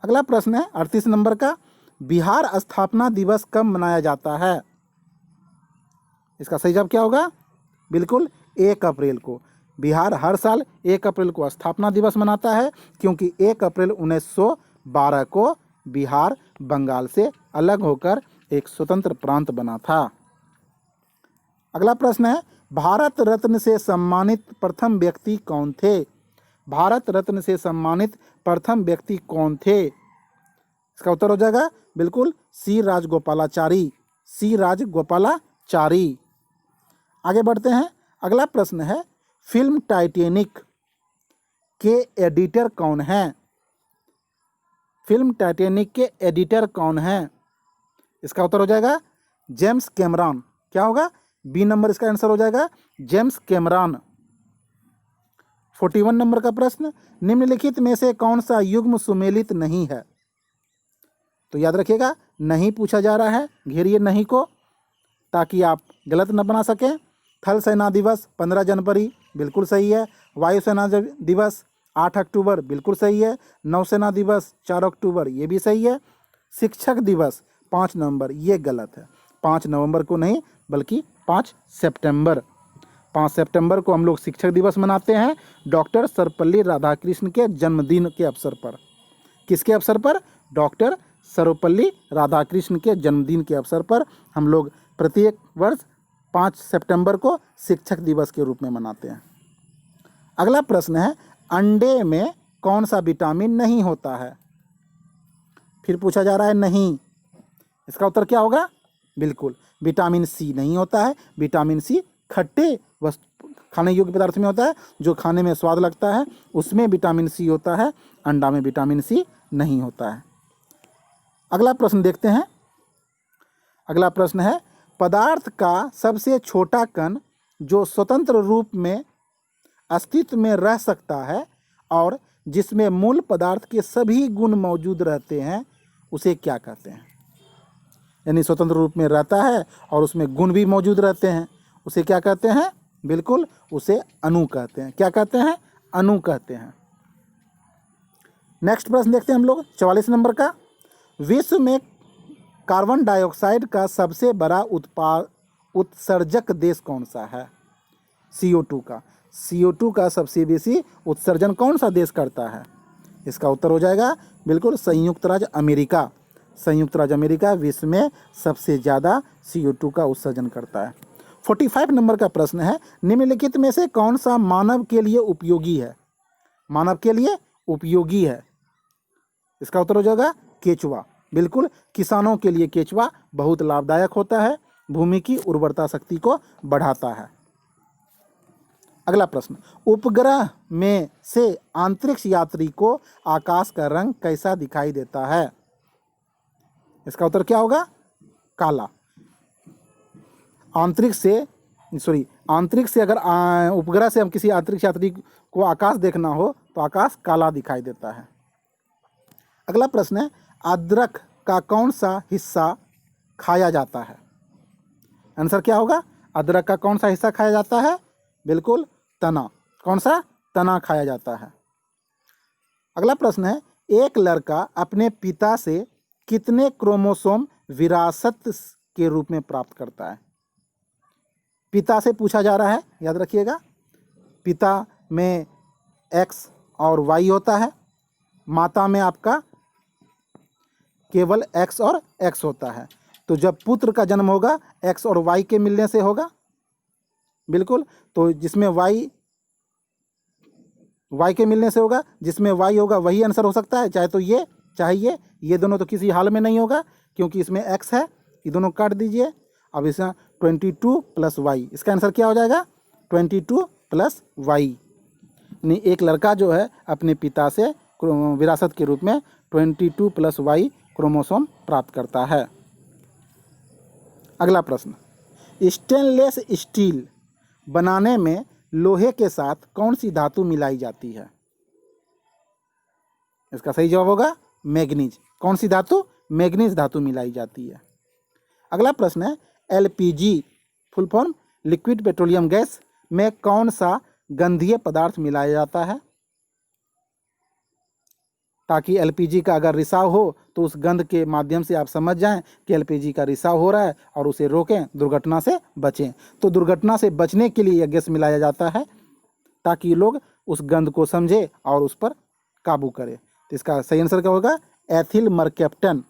अगला प्रश्न है 38 नंबर का, बिहार स्थापना दिवस कब मनाया जाता है? इसका सही जवाब क्या होगा? बिल्कुल, 1 अप्रैल को। बिहार हर साल 1 अप्रैल को स्थापना दिवस मनाता है, क्योंकि 1 अप्रैल 1912 को बिहार बंगाल से अलग होकर एक स्वतंत्र प्रांत बना था। अगला प्रश्न है, भारत रत्न से सम्मानित प्रथम व्यक्ति कौन थे? भारत रत्न से सम्मानित प्रथम व्यक्ति कौन थे? इसका उत्तर हो जाएगा बिल्कुल सी राजगोपालाचारी, सी राजगोपालाचारी। आगे बढ़ते हैं। अगला प्रश्न है, फिल्म टाइटैनिक के एडिटर कौन हैं? फिल्म टाइटैनिक के एडिटर कौन हैं? इसका उत्तर हो जाएगा जेम्स कैमरॉन। क्या होगा? बी नंबर इसका आंसर हो जाएगा जेम्स कैमरॉन। 41 नंबर का प्रश्न, निम्नलिखित में से कौन सा युग्म सुमेलित नहीं है? तो याद रखिएगा, नहीं पूछा जा रहा है, घेरिए नहीं को ताकि आप गलत न बना सकें। थल सेना दिवस 15 जनवरी बिल्कुल सही है। वायुसेना दिवस 8 अक्टूबर बिल्कुल सही है। नौसेना दिवस 4 अक्टूबर ये भी सही है। शिक्षक दिवस 5 नवंबर ये गलत है। 5 नवंबर को नहीं बल्कि 5 सितंबर, 5 सितंबर को हम लोग शिक्षक दिवस मनाते हैं डॉक्टर सर्वपल्ली राधाकृष्ण के जन्मदिन के अवसर पर। किसके अवसर पर? डॉक्टर सर्वपल्ली राधाकृष्ण के जन्मदिन के अवसर पर हम लोग प्रत्येक वर्ष 5 सितंबर को शिक्षक दिवस के रूप में मनाते हैं। अगला प्रश्न है, अंडे में कौन सा विटामिन नहीं होता है? फिर पूछा जा रहा है नहीं। इसका उत्तर क्या होगा? बिल्कुल विटामिन सी नहीं होता है। विटामिन सी खट्टे खाने योग्य पदार्थ में होता है, जो खाने में स्वाद लगता है उसमें विटामिन सी होता है। अंडा में विटामिन सी नहीं होता है। अगला प्रश्न देखते हैं। अगला प्रश्न है, पदार्थ का सबसे छोटा कण जो स्वतंत्र रूप में अस्तित्व में रह सकता है और जिसमें मूल पदार्थ के सभी गुण मौजूद रहते हैं उसे क्या कहते हैं? यानी स्वतंत्र रूप में रहता है और उसमें गुण भी मौजूद रहते हैं, उसे क्या कहते हैं? बिल्कुल उसे अणु कहते हैं। क्या कहते हैं? अणु कहते हैं। नेक्स्ट प्रश्न देखते हैं हम लोग 44 नंबर का। विश्व में कार्बन डाइऑक्साइड का सबसे बड़ा उत्सर्जक देश कौन सा है? CO2 का। CO2 का सबसे बेसी उत्सर्जन कौन सा देश करता है? इसका उत्तर हो जाएगा बिल्कुल संयुक्त राज्य अमेरिका। संयुक्त राज्य अमेरिका विश्व में सबसे ज़्यादा CO2 का उत्सर्जन करता है। 45 नंबर का प्रश्न है, निम्नलिखित में से कौन सा मानव के लिए उपयोगी है? मानव के लिए उपयोगी है। इसका उत्तर हो जाएगा केचुआ। बिल्कुल किसानों के लिए केचुआ बहुत लाभदायक होता है, भूमि की उर्वरता शक्ति को बढ़ाता है। अगला प्रश्न, उपग्रह में से अंतरिक्ष यात्री को आकाश का रंग कैसा दिखाई देता है? इसका उत्तर क्या होगा? काला। अंतरिक्ष से अगर उपग्रह से हम किसी अंतरिक्ष यात्री को आकाश देखना हो तो आकाश काला दिखाई देता है। अगला प्रश्न है, अदरक का कौन सा हिस्सा खाया जाता है? आंसर क्या होगा? अदरक का कौन सा हिस्सा खाया जाता है? बिल्कुल तना। कौन सा? तना खाया जाता है। अगला प्रश्न है, एक लड़का अपने पिता से कितने क्रोमोसोम विरासत के रूप में प्राप्त करता है? पिता से पूछा जा रहा है, याद रखिएगा। पिता में X और Y होता है, माता में आपका केवल X और X होता है। तो जब पुत्र का जन्म होगा X और Y के मिलने से होगा। बिल्कुल, तो जिसमें Y के मिलने से होगा, जिसमें Y होगा वही आंसर हो सकता है, चाहे तो ये चाहे ये दोनों तो किसी हाल में नहीं होगा क्योंकि इसमें X है। ये दोनों काट दीजिए। अब इसमें 22 + Y, इसका आंसर क्या हो जाएगा? 22 + Y। यानी एक लड़का जो है अपने पिता से विरासत के रूप में 22 + Y क्रोमोसोम प्राप्त करता है। अगला प्रश्न, स्टेनलेस स्टील बनाने में लोहे के साथ कौन सी धातु मिलाई जाती है? इसका सही जवाब होगा मैग्नीज। कौन सी धातु? मैग्नीज धातु मिलाई जाती है। अगला प्रश्न है, LPG full form liquid petroleum gas में कौन सा गंधीय पदार्थ मिलाया जाता है ताकि LPG का अगर रिसाव हो तो उस गंध के माध्यम से आप समझ जाएं कि LPG का रिसाव हो रहा है और उसे रोकें, दुर्घटना से बचें। तो दुर्घटना से बचने के लिए यह गैस मिलाया जाता है ताकि लोग उस गंध को समझें और उस पर काबू करें। तो इसका सही आंसर क्या होगा? Ethyl mercaptan.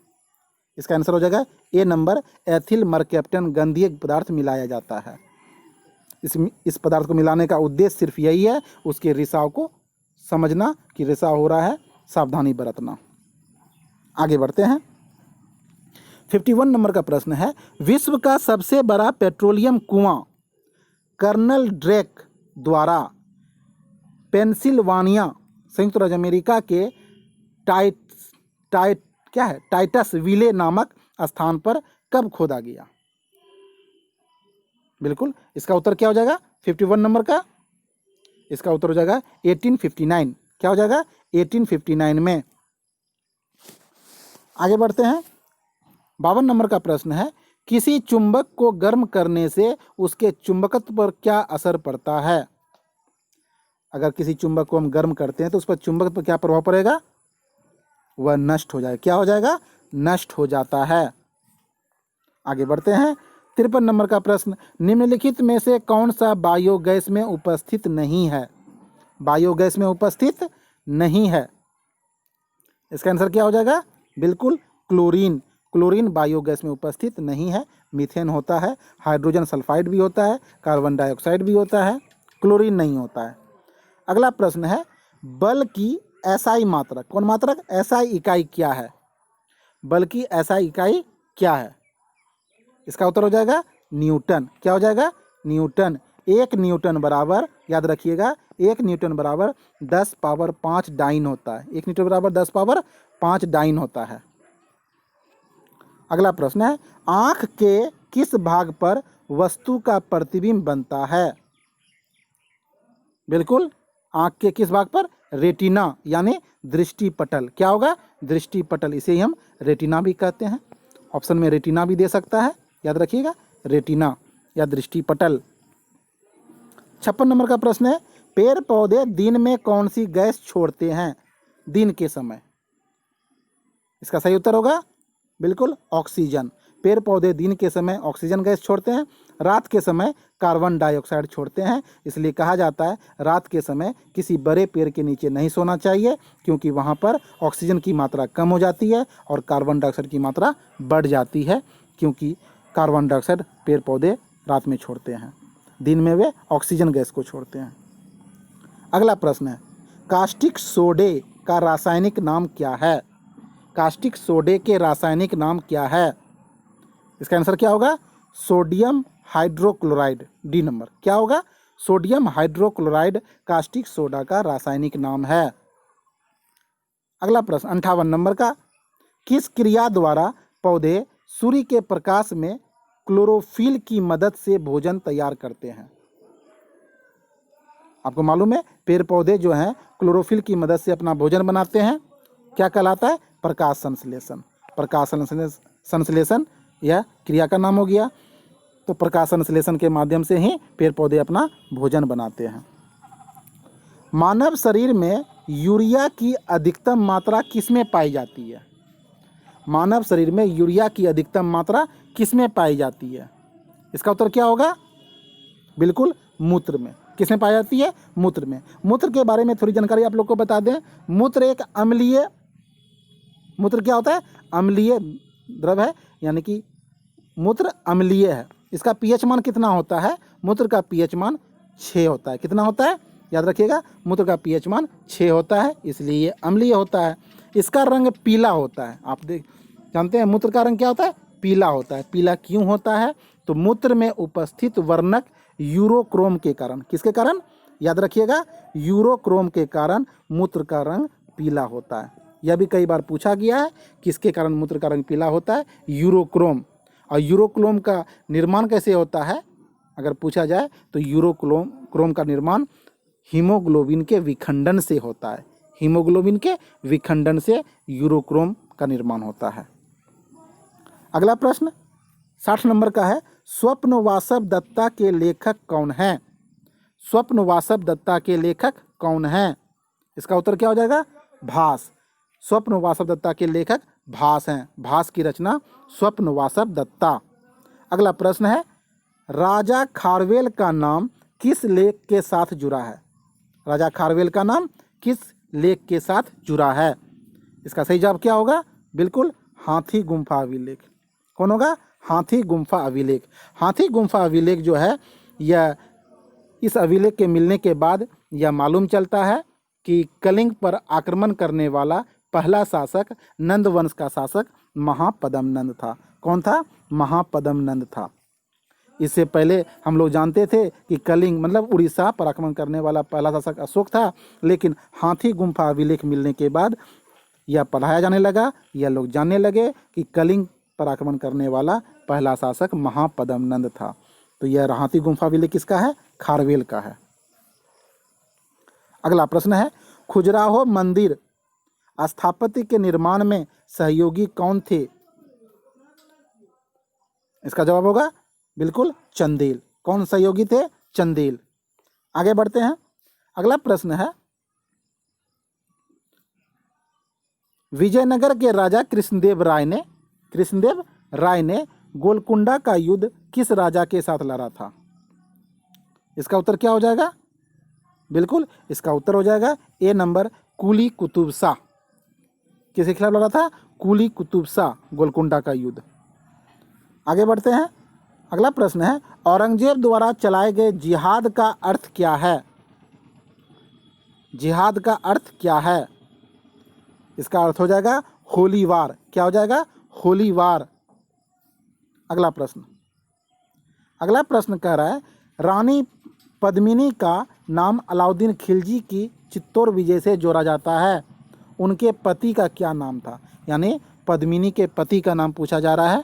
इसका आंसर हो जाएगा A नंबर, एथिल मरकैप्टन गंधीय पदार्थ मिलाया जाता है। इस पदार्थ को मिलाने का उद्देश्य सिर्फ यही है, उसके रिसाव को समझना कि रिसाव हो रहा है, सावधानी बरतना। आगे बढ़ते हैं। 51 नंबर का प्रश्न है, विश्व का सबसे बड़ा पेट्रोलियम कुआं कर्नल ड्रेक द्वारा पेंसिल्वानिया संयुक्त राज्य अमेरिका के टाइटस विले नामक स्थान पर कब खोदा गया? बिल्कुल, इसका उत्तर क्या हो जाएगा 51 नंबर का? इसका उत्तर हो जाएगा 1859। क्या हो जाएगा 1859 में। आगे बढ़ते हैं। 52 नंबर का प्रश्न है, किसी चुंबक को गर्म करने से उसके चुंबकत्व पर क्या असर पड़ता है? अगर किसी चुंबक को हम गर्म करते हैं तो उस पर चुंबकत्व पर क्या प्रभाव पड़ेगा? वह नष्ट हो जाएगा। क्या हो जाएगा? नष्ट हो जाता है। आगे बढ़ते हैं। 53 नंबर का प्रश्न, निम्नलिखित में से कौन सा बायोगैस में उपस्थित नहीं है? बायोगैस में उपस्थित नहीं है। इसका आंसर क्या हो जाएगा? बिल्कुल क्लोरीन। क्लोरीन बायोगैस में उपस्थित नहीं है। मीथेन होता है, हाइड्रोजन सल्फाइड भी होता है, कार्बन डाइऑक्साइड भी होता है, क्लोरीन नहीं होता है। अगला प्रश्न है, बल की एसआई मात्रक, कौन मात्रक? एसआई इकाई क्या है? बल की एसआई इकाई क्या है? इसका उत्तर हो जाएगा न्यूटन। क्या हो जाएगा? न्यूटन। 1 न्यूटन बराबर, याद रखिएगा, 1 न्यूटन बराबर 10 पावर 5 डाइन होता है। 1 न्यूटन बराबर 10 पावर 5 डाइन होता है। अगला प्रश्न है, आँख के किस भाग पर वस्तु का प्रतिबिंब बनता है? बिल्कुल, आँख के किस भाग पर? रेटिना, यानी दृष्टिपटल। क्या होगा? दृष्टिपटल। इसे ही हम रेटिना भी कहते हैं। ऑप्शन में रेटिना भी दे सकता है, याद रखिएगा, रेटिना या दृष्टिपटल। 56 नंबर का प्रश्न है, पेड़ पौधे दिन में कौन सी गैस छोड़ते हैं दिन के समय? इसका सही उत्तर होगा बिल्कुल ऑक्सीजन। पेड़ पौधे दिन के समय ऑक्सीजन गैस छोड़ते हैं, रात के समय कार्बन डाइऑक्साइड छोड़ते हैं। इसलिए कहा जाता है रात के समय किसी बड़े पेड़ के नीचे नहीं सोना चाहिए, क्योंकि वहाँ पर ऑक्सीजन की मात्रा कम हो जाती है और कार्बन डाइऑक्साइड की मात्रा बढ़ जाती है, क्योंकि कार्बन डाइऑक्साइड पेड़ पौधे रात में छोड़ते हैं, दिन में वे ऑक्सीजन गैस को छोड़ते हैं। अगला प्रश्न है, कास्टिक सोडे का रासायनिक नाम क्या है? कास्टिक सोडे के रासायनिक नाम क्या है? इसका आंसर क्या होगा? Sodium hydrochloride. D number. क्या होगा? सोडियम हाइड्रोक्लोराइड कास्टिक सोडा का रासायनिक नाम है। अगला प्रश्न 58 नंबर का, किस क्रिया द्वारा पौधे सूर्य के प्रकाश में क्लोरोफिल की मदद से भोजन तैयार करते हैं? आपको मालूम है पेड़ पौधे जो हैं क्लोरोफिल की मदद से अपना भोजन बनाते हैं। क्या कहलाता है? प्रकाश संश्लेषण। प्रकाश संश्लेषण यह क्रिया का नाम हो गया। तो प्रकाश संश्लेषण के माध्यम से ही पेड़ पौधे अपना भोजन बनाते हैं। मानव शरीर में यूरिया की अधिकतम मात्रा किसमें पाई जाती है? मानव शरीर में यूरिया की अधिकतम मात्रा किसमें पाई जाती है? इसका उत्तर क्या होगा? बिल्कुल मूत्र में। किसमें पाई जाती है? मूत्र में। मूत्र के बारे में थोड़ी जानकारी आप लोग को बता दें। मूत्र एक अम्लीय, मूत्र क्या होता है? अम्लीय द्रव है, यानी कि मूत्र अम्लीय है। इसका पीएच मान कितना होता है? मूत्र का पीएच मान 6 होता है। कितना होता है? याद रखिएगा, मूत्र का पीएच मान 6 होता है, इसलिए ये अम्लीय होता है। इसका रंग पीला होता है। आप जानते हैं मूत्र का रंग क्या होता है? पीला होता है। पीला क्यों होता है? तो मूत्र में उपस्थित वर्णक यूरोक्रोम के कारण। किसके कारण? याद रखिएगा, यूरोक्रोम के कारण मूत्र का रंग पीला होता है। यह भी कई बार पूछा गया है, किसके कारण मूत्र का रंग पीला होता है? यूरोक्रोम। और यूरोक्रोम का निर्माण कैसे होता है अगर पूछा जाए तो यूरोक्रोम का निर्माण हीमोग्लोबिन के विखंडन से होता है। हीमोग्लोबिन के विखंडन से यूरोक्रोम का निर्माण होता है। अगला प्रश्न 60 नंबर का है, स्वप्न वासव दत्ता के लेखक कौन है? स्वप्न वासव दत्ता के लेखक कौन है? इसका उत्तर क्या हो जाएगा? भास। स्वप्न वासव दत्ता के लेखक भास हैं। भास की रचना स्वप्न वासव दत्ता। अगला प्रश्न है, राजा खारवेल का नाम किस लेख के साथ जुड़ा है? राजा खारवेल का नाम किस लेख के साथ जुड़ा है? इसका सही जवाब क्या होगा? बिल्कुल हाथी गुम्फा अभिलेख। कौन होगा? हाथी गुम्फा अभिलेख। हाथी गुम्फा अभिलेख जो है यह इस अभिलेख के मिलने के बाद यह मालूम चलता है कि कलिंग पर आक्रमण करने वाला पहला शासक नंद वंश का शासक महापद्म नंद था। कौन था? महापद्म नंद था। इससे पहले हम लोग जानते थे कि कलिंग मतलब उड़ीसा पर आक्रमण करने वाला पहला शासक अशोक था, लेकिन हाथी गुम्फा अभिलेख मिलने के बाद यह पढ़ाया जाने लगा, यह लोग जानने लगे कि कलिंग पर आक्रमण करने वाला पहला शासक महापद्म नंद था। तो यह हाथी गुम्फा अभिलेख किसका है? खारवेल का है। अगला प्रश्न है, खजुराहो मंदिर स्थापत्य के निर्माण में सहयोगी कौन थे? इसका जवाब होगा बिल्कुल चंदेल। कौन सहयोगी थे? चंदेल। आगे बढ़ते हैं। अगला प्रश्न है, विजयनगर के राजा कृष्णदेव राय ने गोलकुंडा का युद्ध किस राजा के साथ लड़ा था? इसका उत्तर क्या हो जाएगा? बिल्कुल इसका उत्तर हो जाएगा ए नंबर, कुली कुतुब शाह। किसके खिलाफ लड़ा था? कुली कुतुब शाह, गोलकुंडा का युद्ध। आगे बढ़ते हैं। अगला प्रश्न है, औरंगजेब द्वारा चलाए गए जिहाद का अर्थ क्या है? जिहाद का अर्थ क्या है? इसका अर्थ हो जाएगा होली वार। क्या हो जाएगा? होली वार। अगला प्रश्न कह रहा है, रानी पद्मिनी का नाम अलाउद्दीन खिलजी की चित्तौड़ विजय से जोड़ा जाता है। उनके पति का क्या नाम था? यानी पद्मिनी के पति का नाम पूछा जा रहा है।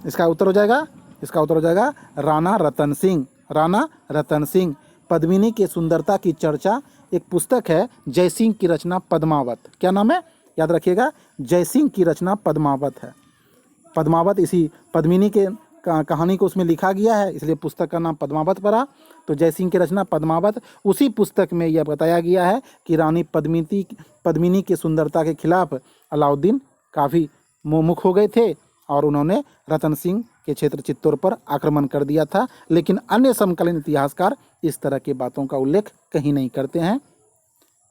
इसका उत्तर हो जाएगा राणा रतन सिंह। राणा रतन सिंह। पद्मिनी के सुंदरता की चर्चा एक पुस्तक है, जयसिंह की रचना पद्मावत। क्या नाम है? याद रखिएगा, जयसिंह की रचना पद्मावत है। पद्मावत इसी पद्मिनी के कहानी को उसमें लिखा गया है, इसलिए पुस्तक का नाम पद्मावत पड़ा। तो जयसिंह की रचना पद्मावत, उसी पुस्तक में यह बताया गया है कि रानी पद्मिनी की सुंदरता के खिलाफ अलाउद्दीन काफ़ी मुख हो गए थे और उन्होंने रतन सिंह के क्षेत्र चित्तौड़ पर आक्रमण कर दिया था। लेकिन अन्य समकालीन इतिहासकार इस तरह की बातों का उल्लेख कहीं नहीं करते हैं।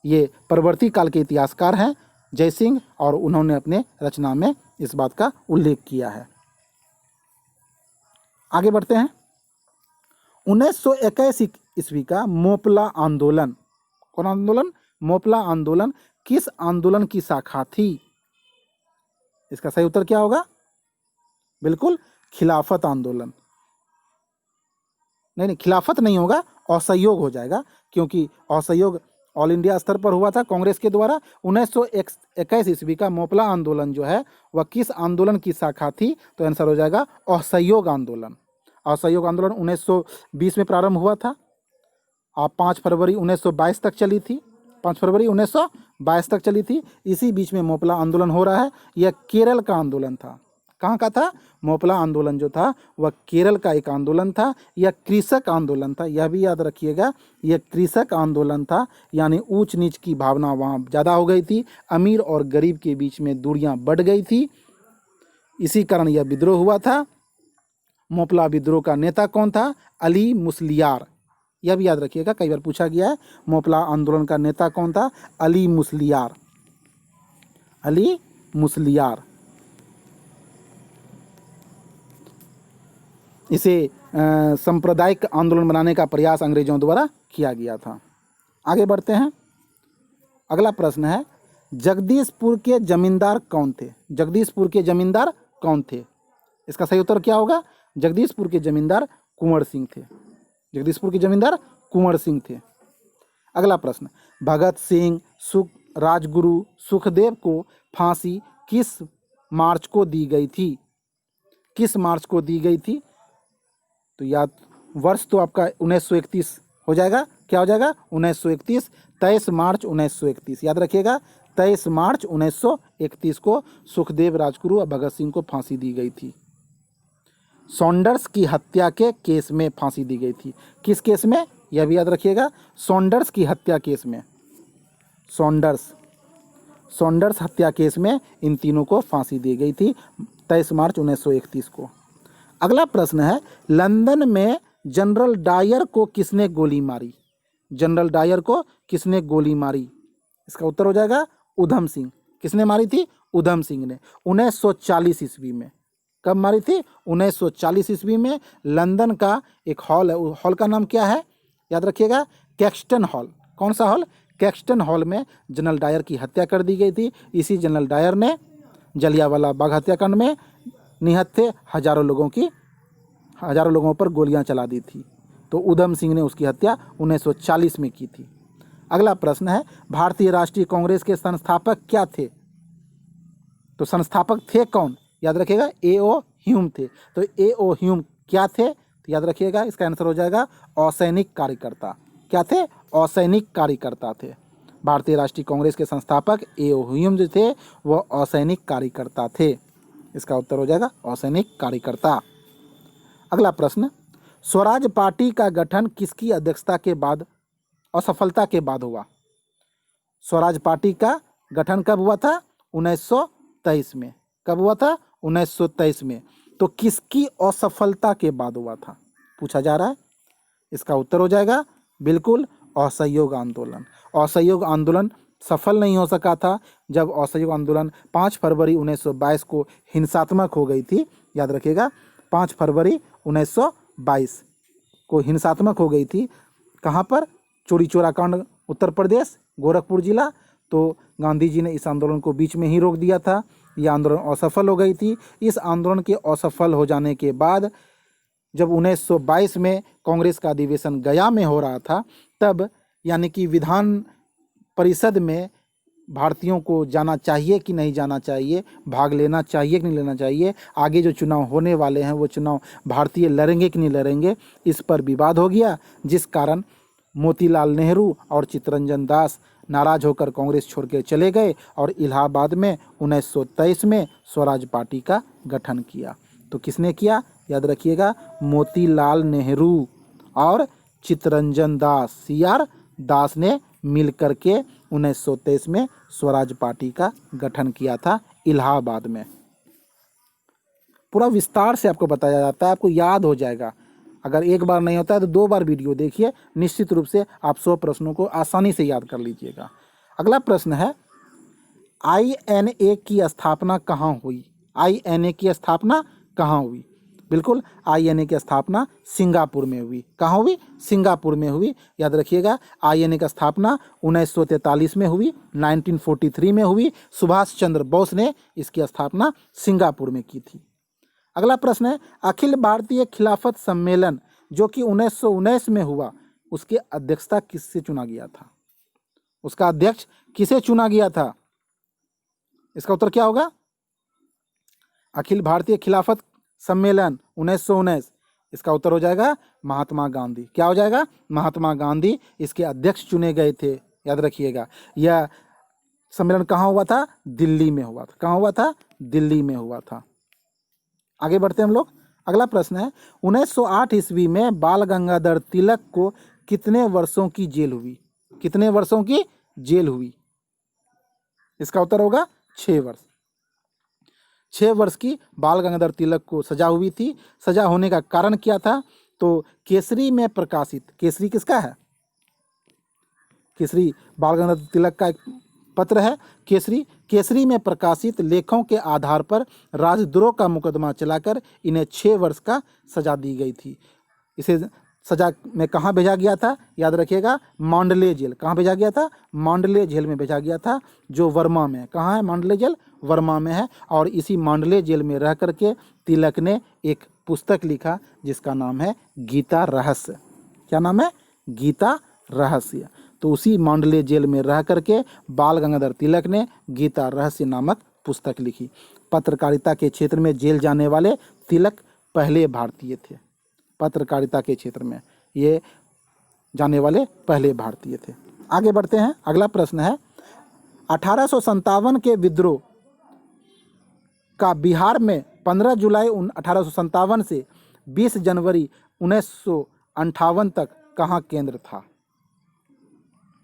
ये परवर्ती काल के इतिहासकार हैं जयसिंह, और उन्होंने अपने रचना में इस बात का उल्लेख किया है। आगे बढ़ते हैं। 1921 ईस्वी का मोपला आंदोलन, कौन आंदोलन? मोपला आंदोलन किस आंदोलन की शाखा थी? इसका सही उत्तर क्या होगा? बिल्कुल खिलाफत आंदोलन। नहीं, खिलाफत नहीं होगा, असहयोग हो जाएगा, क्योंकि असहयोग ऑल इंडिया स्तर पर हुआ था कांग्रेस के द्वारा। 1921 ईस्वी का मोपला आंदोलन जो है वह किस आंदोलन की शाखा थी? तो आंसर हो जाएगा असहयोग आंदोलन। असहयोग आंदोलन 1920 में प्रारंभ हुआ था और 5 फरवरी 1922 तक चली थी। 5 फरवरी 1922 तक चली थी। इसी बीच में मोपला आंदोलन हो रहा है। यह केरल का आंदोलन था। कहाँ का था? मोपला आंदोलन जो था वह केरल का एक आंदोलन था। यह कृषक आंदोलन था, यह भी याद रखिएगा, यह कृषक आंदोलन था। यानी ऊंच नीच की भावना वहाँ ज़्यादा हो गई थी, अमीर और गरीब के बीच में दूरियां बढ़ गई थी। इसी कारण यह विद्रोह हुआ था। मोपला विद्रोह का नेता कौन था? अली मुस्लियार। यह भी याद रखिएगा, कई बार पूछा गया है। मोपला आंदोलन का नेता कौन था? अली मुस्लियार। अली मुस्लियार। इसे सांप्रदायिक आंदोलन बनाने का प्रयास अंग्रेजों द्वारा किया गया था। आगे बढ़ते हैं। अगला प्रश्न है, जगदीशपुर के जमींदार कौन थे? जगदीशपुर के जमींदार कौन थे? इसका सही उत्तर क्या होगा? जगदीशपुर के जमींदार कुंवर सिंह थे। जगदीशपुर के जमींदार कुंवर सिंह थे। अगला प्रश्न, भगत सिंह, राजगुरु, सुखदेव को फांसी किस मार्च को दी गई थी? किस मार्च को दी गई थी? तो याद वर्ष तो आपका 1931 हो जाएगा। क्या हो जाएगा? 1931। 23 मार्च 1931 याद रखिएगा। 23 मार्च 1931 को सुखदेव, राजगुरु और भगत सिंह को फांसी दी गई थी। सॉन्डर्स की हत्या के केस में फांसी दी गई थी। किस केस में? यह भी याद रखिएगा, सॉन्डर्स की हत्या केस में। सॉन्डर्स हत्या केस में इन तीनों को फांसी दी गई थी 23 मार्च 1931 को। अगला प्रश्न है, लंदन में जनरल डायर को किसने गोली मारी? जनरल डायर को किसने गोली मारी? इसका उत्तर हो जाएगा उधम सिंह। किसने मारी थी? उधम सिंह ने 1940 ईस्वी में। कब मारी थी? 1940 ईस्वी में। लंदन का एक हॉल है, उस हॉल का नाम क्या है? याद रखिएगा, कैक्सटन हॉल। कौन सा हॉल? कैक्सटन हॉल में जनरल डायर की हत्या कर दी गई थी। इसी जनरल डायर ने जलियांवाला बाग हत्याकांड में निहत थे हजारों लोगों पर गोलियां चला दी थी। तो उधम सिंह ने उसकी हत्या 1940 में की थी। अगला प्रश्न है, भारतीय राष्ट्रीय कांग्रेस के संस्थापक क्या थे? तो संस्थापक थे कौन? याद रखिएगा, A.O. ह्यूम थे। तो A.O. ह्यूम क्या थे? तो याद रखिएगा, इसका आंसर हो जाएगा असैनिक कार्यकर्ता। क्या थे? असैनिक कार्यकर्ता थे। भारतीय राष्ट्रीय कांग्रेस के संस्थापक A.O. ह्यूम जो थे वह असैनिक कार्यकर्ता थे। इसका उत्तर हो जाएगा असैनिक कार्यकर्ता। अगला प्रश्न, स्वराज पार्टी का गठन किसकी अध्यक्षता के बाद, असफलता के बाद हुआ? स्वराज पार्टी का गठन कब हुआ था? 1923 में। कब हुआ था? 1923 में। तो किसकी असफलता के बाद हुआ था, पूछा जा रहा है। इसका उत्तर हो जाएगा बिल्कुल असहयोग आंदोलन। असहयोग आंदोलन सफल नहीं हो सका था जब असहयोग आंदोलन 5 फरवरी 1922 को हिंसात्मक हो गई थी। याद रखिएगा, 5 फरवरी 1922 को हिंसात्मक हो गई थी। कहाँ पर? चोरी चोरा कांड, उत्तर प्रदेश, गोरखपुर जिला। तो गांधी जी ने इस आंदोलन को बीच में ही रोक दिया था। यह आंदोलन असफल हो गई थी। इस आंदोलन के असफल हो जाने के बाद जब 1922 में कांग्रेस का अधिवेशन गया में हो रहा था, तब यानी कि विधान परिषद में भारतीयों को जाना चाहिए कि नहीं जाना चाहिए, भाग लेना चाहिए कि नहीं लेना चाहिए, आगे जो चुनाव होने वाले हैं वो चुनाव भारतीय लड़ेंगे कि नहीं लड़ेंगे, इस पर विवाद हो गया। जिस कारण मोतीलाल नेहरू और चित्तरंजन दास नाराज होकर कांग्रेस छोड़ के चले गए और इलाहाबाद में 1923 में स्वराज पार्टी का गठन किया। तो किसने किया? याद रखिएगा, मोतीलाल नेहरू और चित्तरंजन दास, CR दास ने मिल करके 1923 में स्वराज पार्टी का गठन किया था इलाहाबाद में। पूरा विस्तार से आपको बताया जाता है, आपको याद हो जाएगा। अगर एक बार नहीं होता है तो 2 बार वीडियो देखिए, निश्चित रूप से आप 100 प्रश्नों को आसानी से याद कर लीजिएगा। अगला प्रश्न है, INA की स्थापना कहाँ हुई? INA की स्थापना कहाँ हुई? बिल्कुल, INA की स्थापना सिंगापुर में हुई। कहाँ हुई? सिंगापुर में हुई। याद रखिएगा, INA की स्थापना 1943 में हुई, 1943 में हुई। सुभाष चंद्र बोस ने इसकी स्थापना सिंगापुर में की थी। अगला प्रश्न है, अखिल भारतीय खिलाफत सम्मेलन जो कि 1919 में हुआ, उसके अध्यक्षता किससे चुना गया था? उसका अध्यक्ष किसे चुना गया था? इसका उत्तर क्या होगा? अखिल भारतीय खिलाफत सम्मेलन 1919, इसका उत्तर हो जाएगा महात्मा गांधी। क्या हो जाएगा? महात्मा गांधी इसके अध्यक्ष चुने गए थे। याद रखिएगा, यह सम्मेलन कहाँ हुआ था? दिल्ली में हुआ था। कहाँ हुआ था? दिल्ली में हुआ था। आगे बढ़ते हैं हम लोग। अगला प्रश्न है, 1908 ईस्वी में बाल गंगाधर तिलक को कितने वर्षों की जेल हुई? कितने वर्षों की जेल हुई? इसका उत्तर होगा 6 वर्ष। 6 वर्ष की बाल गंगाधर तिलक को सजा हुई थी। सजा होने का कारण क्या था? तो केसरी में प्रकाशित, केसरी किसका है? केसरी बाल गंगाधर तिलक का एक पत्र है केसरी। केसरी में प्रकाशित लेखों के आधार पर राजद्रोह का मुकदमा चलाकर इन्हें 6 वर्ष का सजा दी गई थी। इसे सजा में कहाँ भेजा गया था? याद रखिएगा, मांडले जेल। कहाँ भेजा गया था? मांडले जेल में भेजा गया था, जो वर्मा में है। कहाँ है मांडले जेल? वर्मा में है। और इसी मांडले जेल में रह करके तिलक ने एक पुस्तक लिखा जिसका नाम है गीता रहस्य। क्या नाम है? गीता रहस्य। तो उसी मांडले जेल में रह करके बाल गंगाधर तिलक ने गीता रहस्य नामक पुस्तक लिखी। पत्रकारिता के क्षेत्र में जेल जाने वाले तिलक पहले भारतीय थे। पत्रकारिता के क्षेत्र में ये जाने वाले पहले भारतीय थे। आगे बढ़ते हैं। अगला प्रश्न है, 1857 के विद्रोह का बिहार में 15 जुलाई 1857 से 20 जनवरी 1958 तक कहाँ केंद्र था?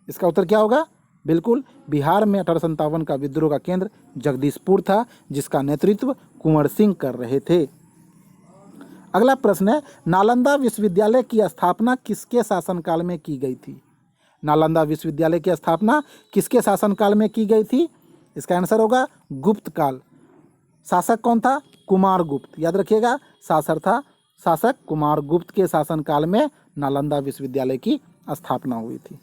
इसका उत्तर क्या होगा? बिल्कुल, बिहार में 1857 का विद्रोह का केंद्र जगदीशपुर था, जिसका नेतृत्व कुंवर सिंह कर रहे थे। अगला प्रश्न है, नालंदा विश्वविद्यालय की स्थापना किसके शासनकाल में की गई थी? नालंदा विश्वविद्यालय की स्थापना किसके शासनकाल में की गई थी? इसका आंसर होगा गुप्त काल। शासक कौन था? कुमारगुप्त। याद रखिएगा, शासक कुमारगुप्त के शासनकाल में नालंदा विश्वविद्यालय की स्थापना हुई थी।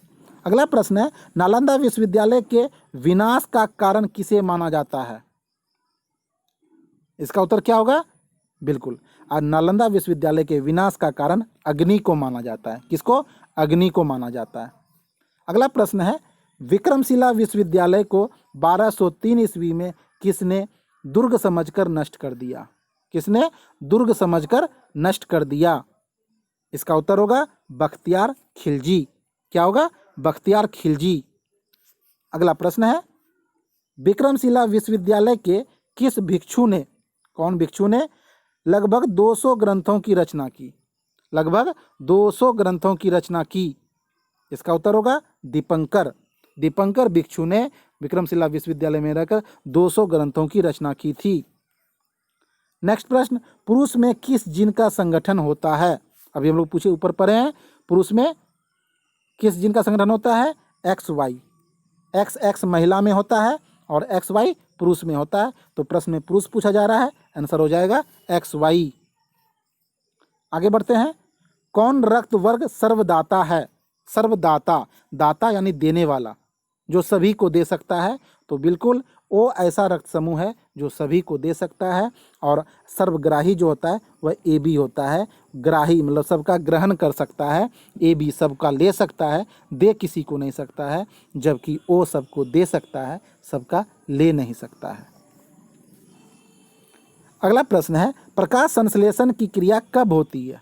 अगला प्रश्न है, नालंदा विश्वविद्यालय के विनाश का कारण किसे माना जाता है? इसका उत्तर क्या होगा? बिल्कुल, नालंदा विश्वविद्यालय के विनाश का कारण अग्नि को माना जाता है। किसको? अग्नि को माना जाता है। अगला प्रश्न है, विक्रमशिला विश्वविद्यालय को 1203 ईस्वी में किसने दुर्ग समझकर नष्ट कर दिया? किसने दुर्ग समझकर नष्ट कर दिया? इसका उत्तर होगा बख्तियार खिलजी। क्या होगा? बख्तियार खिलजी। अगला प्रश्न है, विक्रमशिला विश्वविद्यालय के किस भिक्षु ने, कौन भिक्षु ने लगभग 200 ग्रंथों की रचना की? लगभग 200 ग्रंथों की रचना की। इसका उत्तर होगा दीपंकर। दीपंकर भिक्षु ने विक्रमशिला विश्वविद्यालय में रहकर 200 ग्रंथों की रचना की थी। नेक्स्ट प्रश्न, पुरुष में किस जीन का संगठन होता है? अभी हम लोग पूछे ऊपर पढ़े हैं, पुरुष में किस जीन का संगठन होता है? XY। XX महिला में होता है और XY पुरुष में होता है। तो प्रश्न में पुरुष पूछा जा रहा है, आंसर हो जाएगा XY। आगे बढ़ते हैं, कौन रक्त वर्ग सर्वदाता है? सर्वदाता, दाता यानी देने वाला, जो सभी को दे सकता है। तो बिल्कुल वो ऐसा रक्त समूह है जो सभी को दे सकता है। और सर्वग्राही जो होता है वह AB होता है। ग्राही मतलब सबका ग्रहण कर सकता है, AB सबका ले सकता है, दे किसी को नहीं सकता है, जबकि O सबको दे सकता है, सबका ले नहीं सकता है। अगला प्रश्न है, प्रकाश संश्लेषण की क्रिया कब होती है?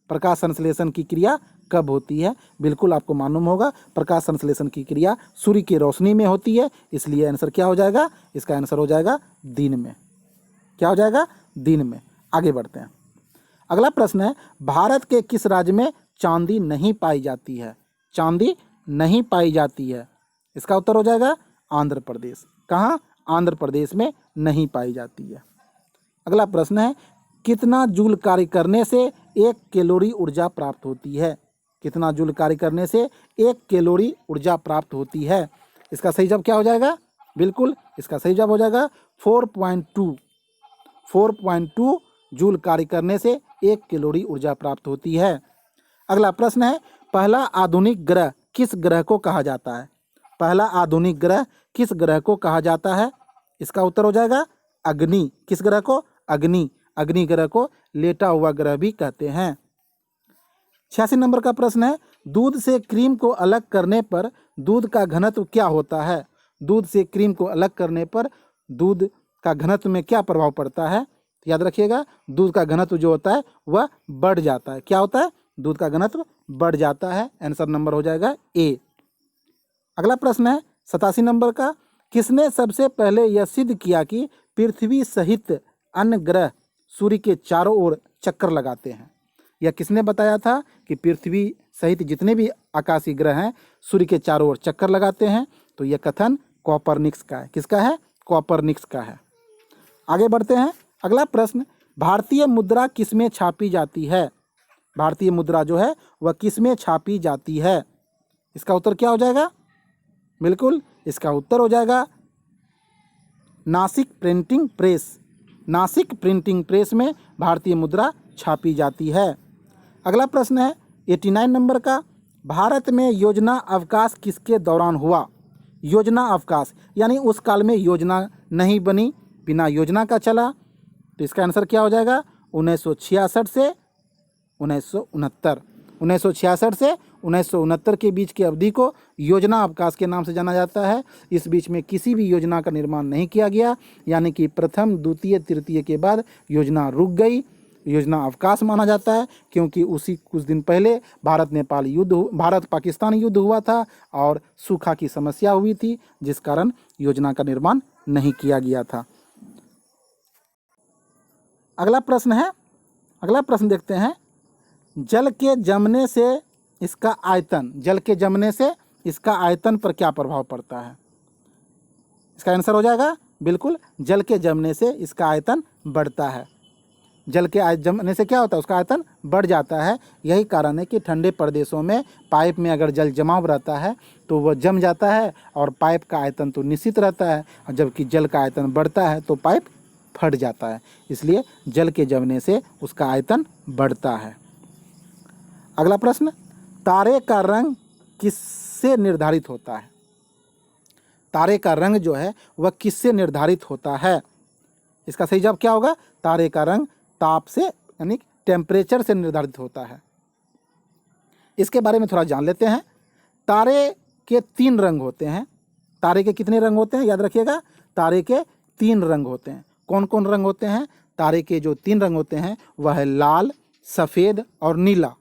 प्रकाश संश्लेषण की क्रिया कब होती है? बिल्कुल आपको मालूम होगा, प्रकाश संश्लेषण की क्रिया सूर्य की रोशनी में होती है। इसलिए आंसर क्या हो जाएगा? इसका आंसर हो जाएगा दिन में। क्या हो जाएगा? दिन में। आगे बढ़ते हैं। अगला प्रश्न है, भारत के किस राज्य में चांदी नहीं पाई जाती है? चांदी नहीं पाई जाती है। इसका उत्तर हो जाएगा आंध्र प्रदेश। कहाँ? आंध्र प्रदेश में नहीं पाई जाती है। अगला प्रश्न है, कितना जूल कार्य करने से 1 कैलोरी ऊर्जा प्राप्त होती है? कितना जूल कार्य करने से 1 कैलोरी ऊर्जा प्राप्त होती है? इसका सही जवाब क्या हो जाएगा? बिल्कुल इसका सही जवाब हो जाएगा 4.2। 4.2 जूल कार्य करने से 1 कैलोरी ऊर्जा प्राप्त होती है। अगला प्रश्न है, पहला आधुनिक ग्रह किस ग्रह को कहा जाता है? पहला आधुनिक ग्रह किस ग्रह को कहा जाता है? इसका उत्तर हो जाएगा अग्नि। किस ग्रह को? अग्नि। अग्नि ग्रह को लेटा हुआ ग्रह भी कहते हैं। 86 नंबर का प्रश्न है, दूध से क्रीम को अलग करने पर दूध का घनत्व क्या होता है? दूध से क्रीम को अलग करने पर दूध का घनत्व में क्या प्रभाव पड़ता है? याद रखिएगा, दूध का घनत्व जो होता है वह बढ़ जाता है। क्या होता है? दूध का घनत्व बढ़ जाता है। आंसर नंबर हो जाएगा A। अगला प्रश्न है 87 नंबर का, किसने सबसे पहले यह सिद्ध किया कि पृथ्वी सहित अन्य ग्रह सूर्य के चारों ओर चक्कर लगाते हैं? यह किसने बताया था कि पृथ्वी सहित जितने भी आकाशीय ग्रह हैं सूर्य के चारों ओर चक्कर लगाते हैं? तो यह कथन कॉपरनिकस का है। किसका है? कॉपरनिकस का है। आगे बढ़ते हैं। अगला प्रश्न, भारतीय मुद्रा किसमें छापी जाती है? भारतीय मुद्रा जो है वह किसमें छापी जाती है? इसका उत्तर क्या हो जाएगा? बिल्कुल इसका उत्तर हो जाएगा Nashik printing press. Nashik printing press में भारतीय मुद्रा छापी जाती है। अगला प्रश्न है 89 नंबर का, भारत में योजना अवकाश किसके दौरान हुआ? योजना अवकाश यानी उस काल में योजना नहीं बनी, बिना योजना का चला। तो इसका आंसर क्या हो जाएगा? 1966 से 1969। 1966 से 1969 के बीच की अवधि को योजना अवकाश के नाम से जाना जाता है। इस बीच में किसी भी योजना का निर्माण नहीं किया गया, यानी कि प्रथम द्वितीय तृतीय के बाद योजना रुक गई। योजना अवकाश माना जाता है क्योंकि उसी कुछ दिन पहले भारत पाकिस्तान युद्ध हुआ था और सूखा की समस्या हुई थी, जिस कारण योजना का निर्माण नहीं किया गया था। अगला प्रश्न देखते हैं, जल के जमने से इसका आयतन पर क्या प्रभाव पड़ता है? इसका आंसर हो जाएगा बिल्कुल, जल के जमने से इसका आयतन बढ़ता है। जल के जमने से क्या होता है? उसका आयतन बढ़ जाता है। यही कारण है कि ठंडे प्रदेशों में पाइप में अगर जल जमाव रहता है तो वह जम जाता है और पाइप का आयतन तो निश्चित रहता है, जबकि जल का आयतन बढ़ता है तो पाइप फट जाता है, इसलिए जल के जमने से उसका आयतन बढ़ता है। अगला प्रश्न, तारे का रंग किससे निर्धारित होता है? तारे का रंग जो है वह किससे निर्धारित होता है? इसका सही जवाब क्या होगा? तारे का रंग ताप से यानी टेम्परेचर से निर्धारित होता है। इसके बारे में थोड़ा जान लेते हैं। तारे के 3 रंग होते हैं। तारे के कितने रंग होते हैं? याद रखिएगा, तारे के 3 रंग होते हैं। कौन कौन रंग होते हैं? तारे के जो 3 रंग होते हैं वह है लाल, सफ़ेद और नीला।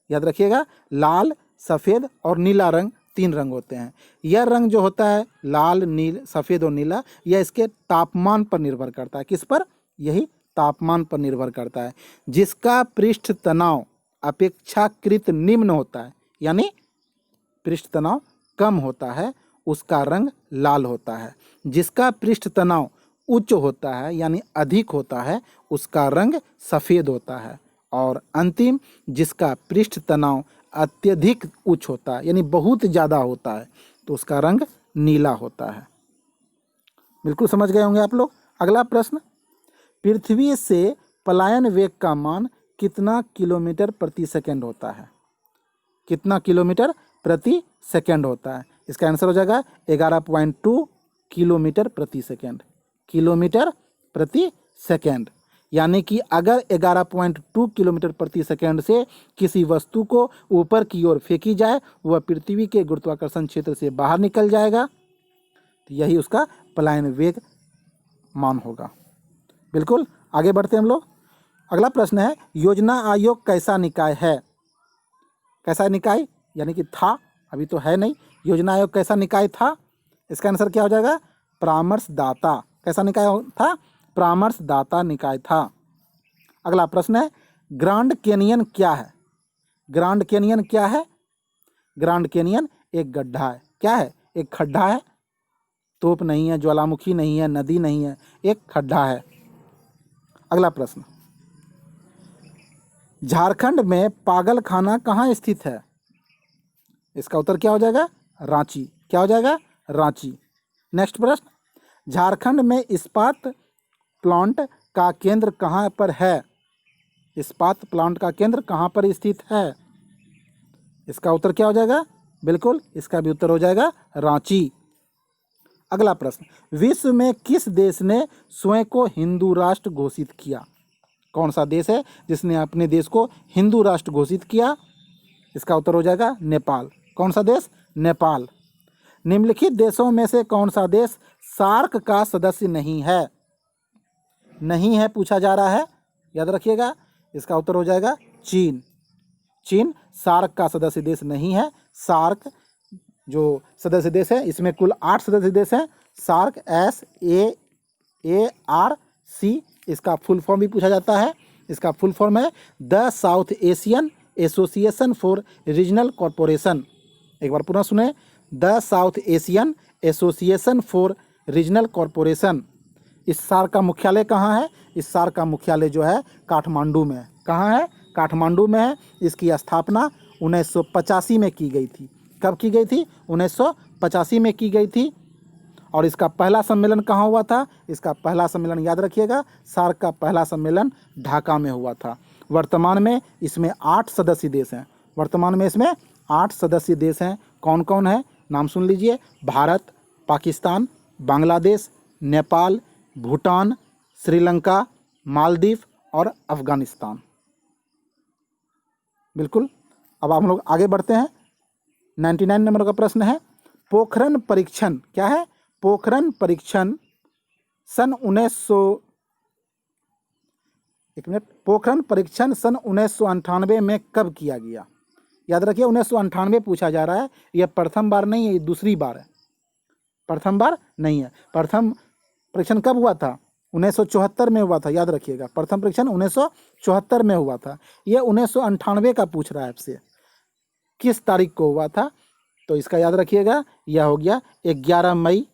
याद रखिएगा, लाल, सफ़ेद और नीला रंग 3 रंग होते हैं। यह रंग जो होता है लाल, नील, सफ़ेद और नीला, यह इसके तापमान पर निर्भर करता है। किस पर? यही तापमान पर निर्भर करता है। जिसका पृष्ठ तनाव अपेक्षाकृत निम्न होता है, यानी पृष्ठ तनाव कम होता है, उसका रंग लाल होता है। जिसका पृष्ठ तनाव उच्च होता है यानी अधिक होता है, उसका रंग सफ़ेद होता है। और अंतिम, जिसका पृष्ठ तनाव अत्यधिक उच्च होता है यानी बहुत ज़्यादा होता है, तो उसका रंग नीला होता है। बिल्कुल समझ गए होंगे आप लोग। अगला प्रश्न, पृथ्वी से पलायन वेग का मान कितना किलोमीटर प्रति सेकंड होता है? कितना किलोमीटर प्रति सेकंड होता है? इसका आंसर हो जाएगा 11.2 किलोमीटर प्रति सेकंड। किलोमीटर प्रति सेकंड, यानी कि अगर 11.2 किलोमीटर प्रति सेकंड से किसी वस्तु को ऊपर की ओर फेंकी जाए, वह पृथ्वी के गुरुत्वाकर्षण क्षेत्र से बाहर निकल जाएगा। तो यही उसका पलायन वेग मान होगा। बिल्कुल, आगे बढ़ते हैं हम लोग। अगला प्रश्न है, योजना आयोग कैसा निकाय है? कैसा निकाय यानी कि था, अभी तो है नहीं। योजना आयोग कैसा निकाय था? इसका आंसर क्या हो जाएगा? परामर्शदाता। कैसा निकाय था? परामर्शदाता निकाय था। अगला प्रश्न है, ग्रांड कैनियन क्या है? ग्रांड कैनियन क्या है? ग्रांड कैनियन एक गड्ढा है। क्या है? एक खड्डा है। तोप नहीं है, ज्वालामुखी नहीं है, नदी नहीं है, एक खड्डा है। अगला प्रश्न, झारखंड में पागल खाना कहाँ स्थित है? इसका उत्तर क्या हो जाएगा? रांची। क्या हो जाएगा? रांची। नेक्स्ट प्रश्न, झारखंड में इस्पात प्लांट का केंद्र कहाँ पर है? इस्पात प्लांट का केंद्र कहाँ पर स्थित है? इसका उत्तर क्या हो जाएगा? बिल्कुल, इसका भी उत्तर हो जाएगा रांची। अगला प्रश्न, विश्व में किस देश ने स्वयं को हिंदू राष्ट्र घोषित किया? कौन सा देश है जिसने अपने देश को हिंदू राष्ट्र घोषित किया? इसका उत्तर हो जाएगा नेपाल। कौन सा देश? नेपाल। निम्नलिखित देशों में से कौन सा देश सार्क का सदस्य नहीं है? नहीं है पूछा जा रहा है, याद रखिएगा। इसका उत्तर हो जाएगा चीन। चीन सार्क का सदस्य देश नहीं है। सार्क जो सदस्य देश है, इसमें कुल 8 सदस्य देश हैं। सार्क SAARC, इसका फुल फॉर्म भी पूछा जाता है। इसका फुल फॉर्म है the south Asian association for regional corporation. एक बार पुनः सुने, the south Asian association for regional corporation. इस सार्क का मुख्यालय कहाँ है? इस सार्क का मुख्यालय जो है काठमांडू में है। कहाँ है? काठमांडू में है। इसकी स्थापना 1985 में की गई थी। कब की गई थी? 1985 में की गई थी। और इसका पहला सम्मेलन कहाँ हुआ था? इसका पहला सम्मेलन याद रखिएगा, सार्क का पहला सम्मेलन ढाका में हुआ था। वर्तमान में इसमें 8 सदस्य देश हैं। वर्तमान में इसमें 8 सदस्य देश हैं। कौन कौन है? नाम सुन लीजिए, भारत, पाकिस्तान, बांग्लादेश, नेपाल, भूटान, श्रीलंका, मालदीव और अफगानिस्तान। बिल्कुल, अब हम लोग आगे बढ़ते हैं। 99 नंबर का प्रश्न है, पोखरण परीक्षण क्या है? पोखरण परीक्षण सन 1998 में कब किया गया? याद रखिए, 1998 पूछा जा रहा है। यह प्रथम बार नहीं है, ये दूसरी बार है। प्रथम बार नहीं है। प्रथम परीक्षण कब हुआ था? 1974 में हुआ था। याद रखिएगा, प्रथम परीक्षण 1974 में हुआ था। यह 1998 का पूछ रहा है आपसे, किस तारीख को हुआ था? तो इसका याद रखिएगा, यह हो गया 11 मई।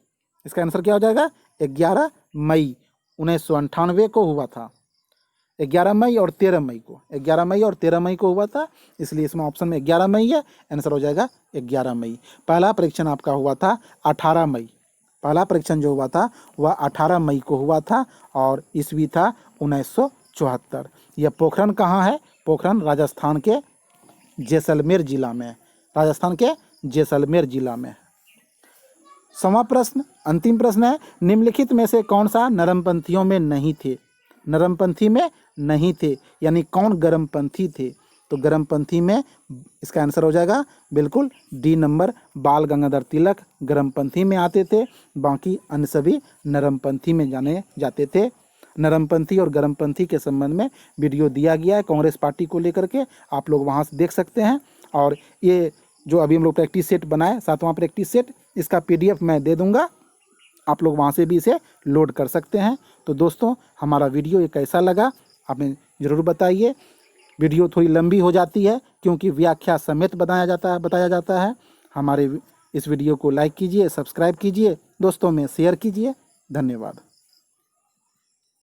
इसका आंसर क्या हो जाएगा? 11 मई 1998 को हुआ था। 11 मई और 13 मई को, 11 मई और 13 मई को हुआ था, इसलिए इसमें ऑप्शन में 11 मई है। आंसर हो जाएगा 11 मई। पहला परीक्षण आपका हुआ था 18 मई। पहला परीक्षण जो हुआ था वह 18 मई को हुआ था और ईस्वी था 1974। यह पोखरण कहाँ है? पोखरण राजस्थान के जैसलमेर जिला में, राजस्थान के जैसलमेर जिला में। 6वां प्रश्न, अंतिम प्रश्न है, निम्नलिखित में से कौन सा नरमपंथियों में नहीं थे? नरमपंथी में नहीं थे यानी कौन गर्मपंथी थे? तो गर्मपंथी में इसका आंसर हो जाएगा बिल्कुल डी नंबर, बाल गंगाधर तिलक गर्मपंथी में आते थे, बाकी अन्य सभी नरमपंथी में जाने जाते थे। नरमपंथी और गर्मपंथी के संबंध में वीडियो दिया गया है कांग्रेस पार्टी को लेकर के, आप लोग वहां से देख सकते हैं। और ये जो अभी हम लोग प्रैक्टिस सेट बनाए 7वां प्रैक्टिस सेट, इसका PDF मैं दे दूंगा, आप लोग वहां से भी इसे लोड कर सकते हैं। तो दोस्तों हमारा वीडियो ये कैसा लगा आपने ज़रूर बताइए। वीडियो थोड़ी लंबी हो जाती है क्योंकि व्याख्या समेत बताया जाता है। हमारे इस वीडियो को लाइक कीजिए, सब्सक्राइब कीजिए, दोस्तों में शेयर कीजिए। धन्यवाद।